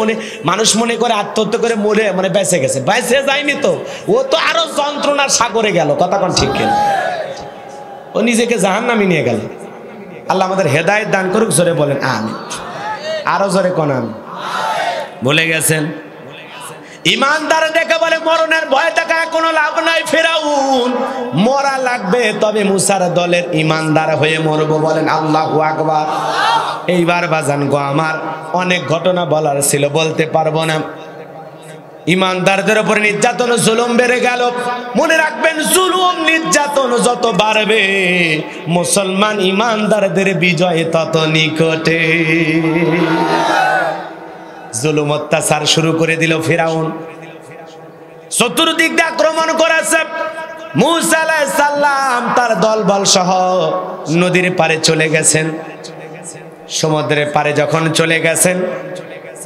মানুষ মনে করে আত্মহত্যা করে মরে মানে বেঁচে গেছে, বেঁচে যায়নি তো, ও তো আরো যন্ত্রণার সাগরে গেল। কথা কোন ঠিক কিনা? ও নিজেকে জাহান্নামে নিয়ে গেল। আল্লাহ আমাদের হেদায়েত দান করুক, জোরে বলেন আমিন। আরো জোরে কোন আমিন। বলে গেছেন ইমানদার দেখে বলে মরণের ভয় থাকা কোনো লাভ নাই। ফিরাউন মরা লাগবে, তবে মুসার দলের ইমানদার হয়ে মরবো, বলেন আল্লাহু আকবার। এইবার বাজান গো আমার অনেক ঘটনা বলার ছিল, বলতে পারবো না। ইমানদারদের উপর নির্যাতন জুলুম বেড়ে গেল। মনে রাখবেন জুলুম নির্যাতন যত বাড়বে মুসলমান ইমানদারদের বিজয় তত নিকটে। জুলুম অত্যাচার শুরু করে দিল ফিরাউন, চতুর্দিক দিয়ে আক্রমণ করেছে। মূসা আলাইহিস সালাম তার দলবল সহ নদীর পারে চলে গেছেন। সমুদ্রের পারে যখন চলে গেছেন,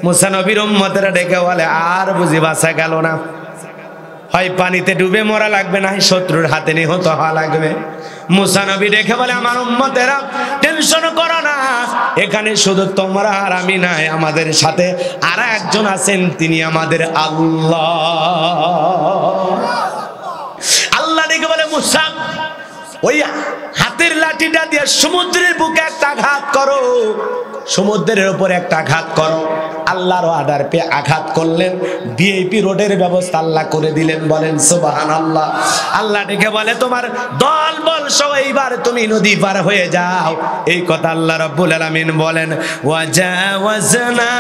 মূসা নবীর উম্মতেরা ডেকে বলে আর বুঝি বাঁচা গেল না, হয় পানিতে ডুবে মরা লাগবে, না শত্রুর হাতে নিহত হওয়া লাগবে। মূসা নবী ডেকে বলে আমার উম্মতেরা টেনশন করো না, এখানে শুধু তোমরা আর আমি নাই, আমাদের সাথে আর একজন আছেন, তিনি আমাদের আল্লাহ। আল্লাহ ডেকে বলে মূসা ওই হাতের লাঠিটা দিয়ে সমুদ্রের বুকে একটা আঘাত করো, সমুদ্রের উপর একটা আঘাত করো। আল্লাহর অর্ডার পেয়ে আঘাত করলেন, ভিআইপি রোডের ব্যবস্থা আল্লাহ করে দিলেন, বলেন সুবহানাল্লাহ। আল্লাহ ডেকে বলে তোমার দল বল সহ এইবার তুমি নদী পার হয়ে যাও। এই কথা আল্লাহ রাব্বুল আলামিন বলেন ওয়াজাওয়াজনা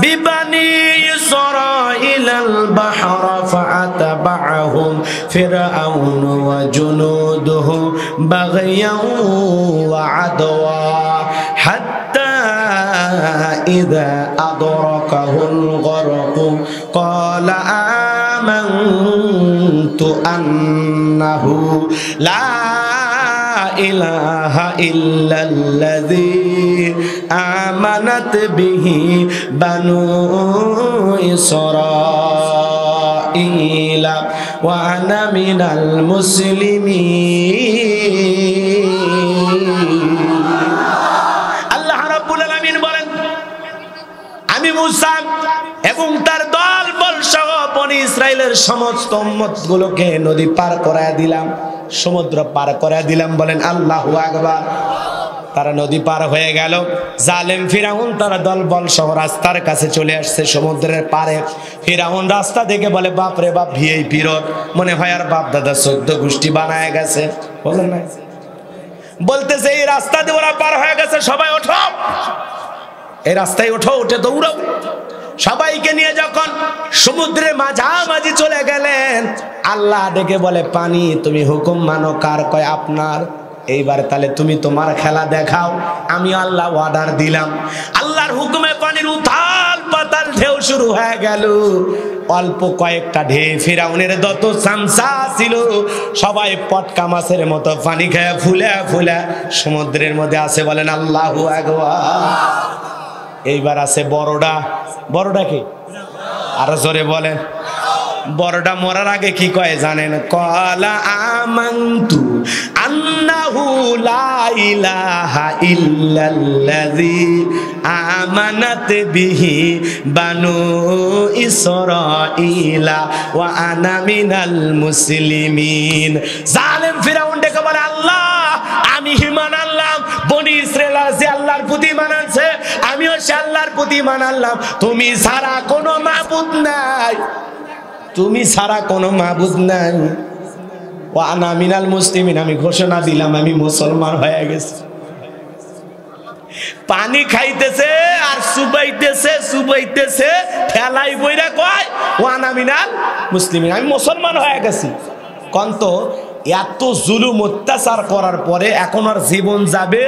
বিবানি ইসরাঈলাল বাহরা ফাআতাবাহুম ফিরআউন ওয়া জুনুদুহু বাগয়াও ওয়া আদওয়া হাত্তা إذا أدركه الغرق قال آمنت أنه لا إله إلا الذي آمنت به بنو إسرائيل وأنا من المسلمين। আমি মূসা এবং তার দল বল সহ বনি ইসরাইলের সমস্ত উম্মতগুলোকে নদী পার করায় দিলাম, সমুদ্র পার করায় দিলাম, বলেন আল্লাহু আকবার। তারা নদী পার হয়ে গেল। জালেম ফিরাউন তারা দল বল সহ রাস্তার কাছে চলে আসছে, সমুদ্রের পারে। ফিরাউন রাস্তা দেখে বলে বাপ রে বাপ, ভিআইপি রোড, মনে হয় আর বাপ দাদা 14 গোষ্ঠী বানায় গেছে, বলেন না? বলতেছে এই রাস্তা দিয়ে ওরা পার হয়ে গেছে, সবাই ওঠো, এই রাস্তায় ওঠো, উঠে দৌড়াও। সবাইকে নিয়ে যখন সমুদ্রের মাঝামাঝি চলে গেলেন, আল্লাহ ডেকে বলে পানি তুমি হুকুম মানো কার? কয় আপনার। এইবার তাহলে তুমি তোমার খেলা দেখাও, আমি আল্লাহ অর্ডার দিলাম। আল্লাহর হুকুমে পানির উথাল পাতাল ঢেউ শুরু হয়ে গেল। অল্প কয়েকটা ঢেউ, ফিরাউনের যত চামচা ছিল সবাই পটকা মাছের মতো পানি খেয়ে ফুলে ফুলে সমুদ্রের মধ্যে আছে, বলেন আল্লাহু আকবার। এইবার আছে বড়ডা। বড়ডা কি? আরো জোরে বলেন। বড়ডা মরার আগে কি কয় জানেন? ক্বালা আমানতু আন্নাহু লা ইলাহা ইল্লাল্লাযী আমানাত বিহি বানু ইসরাঈলা ওয়া আনা মিনাল মুসলিমিন। জালেম ফিরাউন ডেকে বলে আল্লাহ আমি ঈমান আনলাম, বনি ইসরাঈল যে আল্লাহর প্রতি ঈমান আনছে আমিও সে আল্লাহর প্রতি ঈমান আনলাম, তুমি ছাড়া কোনো মাবুদ নাই, তুমি ছাড়া কোনো মাবুদ নাই। ওয়া আনা মিনাল মুসলিমিন, আমি ঘোষণা দিলাম আমি মুসলমান হয়ে গেছি। পানি খাইতেছে আর সুবাইতেছে সুবাইতেছে, ঠেলাই বইরা কয় ওয়া আনা মিনাল মুসলিমিন, আমি মুসলমান হয়ে গেছি। কন্ত এত জুলুম অত্যাচার করার পরে এখন আর জীবন যাবে,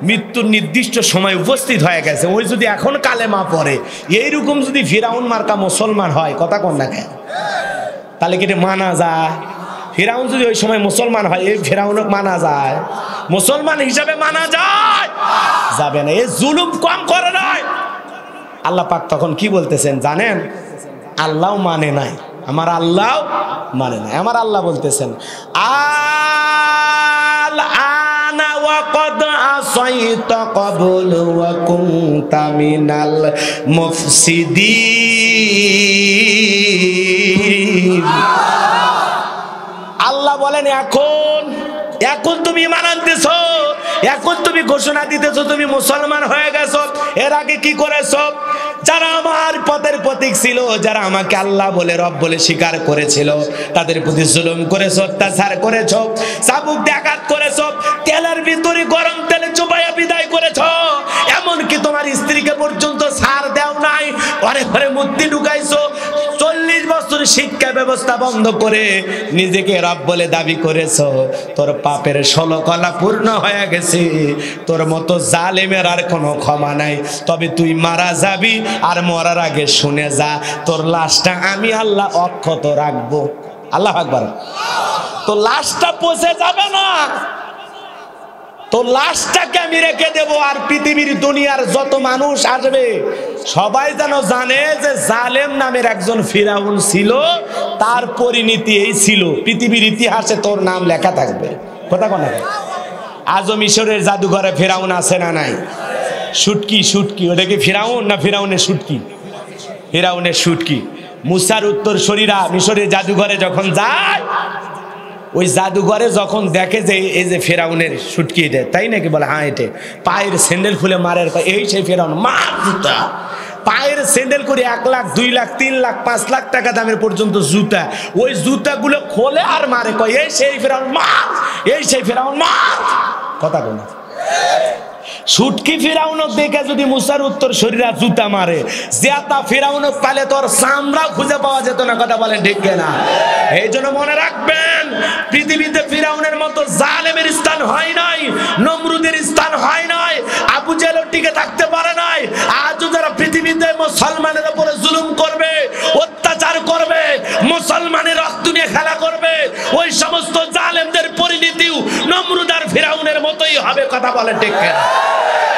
মৃত্যুর নির্দিষ্ট সময় উপস্থিত হয়ে গেছে। ওই যদি এখন কালেমা পড়ে, এইরকম যদি ফিরাউন মার্কা মুসলমান হয়, কথা কন না কেন? তাহলে কি এটা মানা যায়? ফিরাউন যদি ওই সময় মুসলমান হয়, এই ফিরাউন মানা যায়? মুসলমান হিসাবে মানা যায়? যাবে না। এই জুলুম কম করে নাই। আল্লাহ পাক তখন কি বলতেছেন জানেন? আল্লাহ মানে নাই, আমার আল্লাহ মানে নাই। আমার আল্লাহ বলতেছেন আল আনা ওয়া ক্বাদ আসাইতা ক্বাবলু ওয়া কুনতা মিনাল মুফসিদিন। আল্লাহ বলেন এখন এখন তুমি ঈমান আনতেছো, এখন তুমি ঘোষণা দিতেছো তুমি মুসলমান হয়ে গেছো, এর আগে কি করেছো? যারা আমার পথের প্রতীক ছিল, যারা আমাকে আল্লাহ বলে রব বলে স্বীকার করেছিল, তাদের প্রতি জুলুম করেছো, অত্যাচার করেছো, চাবুক দিয়ে আঘাত করেছো, তেলের ভিতরে গরম তেলে চুবাইয়া বিদায় করেছো, এমনকি তোমার স্ত্রীকে পর্যন্ত ছাড় দেও নাই, ঘরে ঘরে মূর্তি ঢুকাইছো, 40 বছর শিক্ষা ব্যবস্থা বন্ধ করে নিজেকে রব বলে দাবি করেছো। তোর পাপের 16 কলা পূর্ণ হয়ে গেছে, তোর মতো জালেমের আর কোনো ক্ষমা নাই। তবে তুই মারা যাবি, আর মরার আগে শুনে যা, তোর লাশটা আমি আল্লাহ অক্ষত রাখবো। আল্লাহু আকবার। তো লাশটা পচে যাবে না, তো লাশটাকে আমি রেখে দেব, আর পৃথিবীর দুনিয়ার যত মানুষ আসবে সবাই যেন জানে যে জালেম নামের একজন ফিরাউন ছিল, তার পরিণতি এই ছিল, পৃথিবীর ইতিহাসে তোর নাম লেখা থাকবে। কথা কোন? আজও মিশরের জাদুঘরে ফিরাউন আছে না নাই? শুটকি, শুটকি, ওটা কি ফিরাউন না ফিরাউনের শুটকি? ফিরাউনের শুটকি। মুসার উত্তর শরীরা মিশরের জাদুঘরে যখন যায়, ওই জাদুঘরে যখন দেখে যে এই যে ফেরাউনের শুটকি, এটা তাই নাকি? বলে হ্যাঁ এটা। পায়ের স্যান্ডেল খুলে মারের, এই সেই ফেরাউন, মার জুতা। পায়ের স্যান্ডেল করে 1 লাখ 2 লাখ 3 লাখ 5 লাখ টাকা দামের পর্যন্ত জুতা, ওই জুতাগুলো খোলে আর মারে, কয় এই সেই ফেরাউন মার, এই সেই ফেরাউন মার। কথা বলে শুটকি ফিরাউনক দেখে যদি মুসার উত্তর শরীরা জুতা মারে, জেতা ফিরাউনক পালে তোর চামড়াও খুঁজে পাওয়া যেত না। কথা বলেন ঠিক না? এই জন্য মনে রাখবেন, পৃথিবীতে ফিরাউনের মতো জালেমের স্থান হয় নাই, নমরুদের স্থান হয় নাই, আবু জেহেল টিকে থাকতে পারে নাই। আজও যারা পৃথিবীতে মুসলমানের উপরে জুলুম করবে, অত্যাচার করবে, মুসলমানের রক্ত নিয়ে খেলা করবে, ওই সমস্ত জালেমদের পরিণতিও নমরুদ আর ফিরাউনের মতোই হবে। কথা বলেন ঠিক না?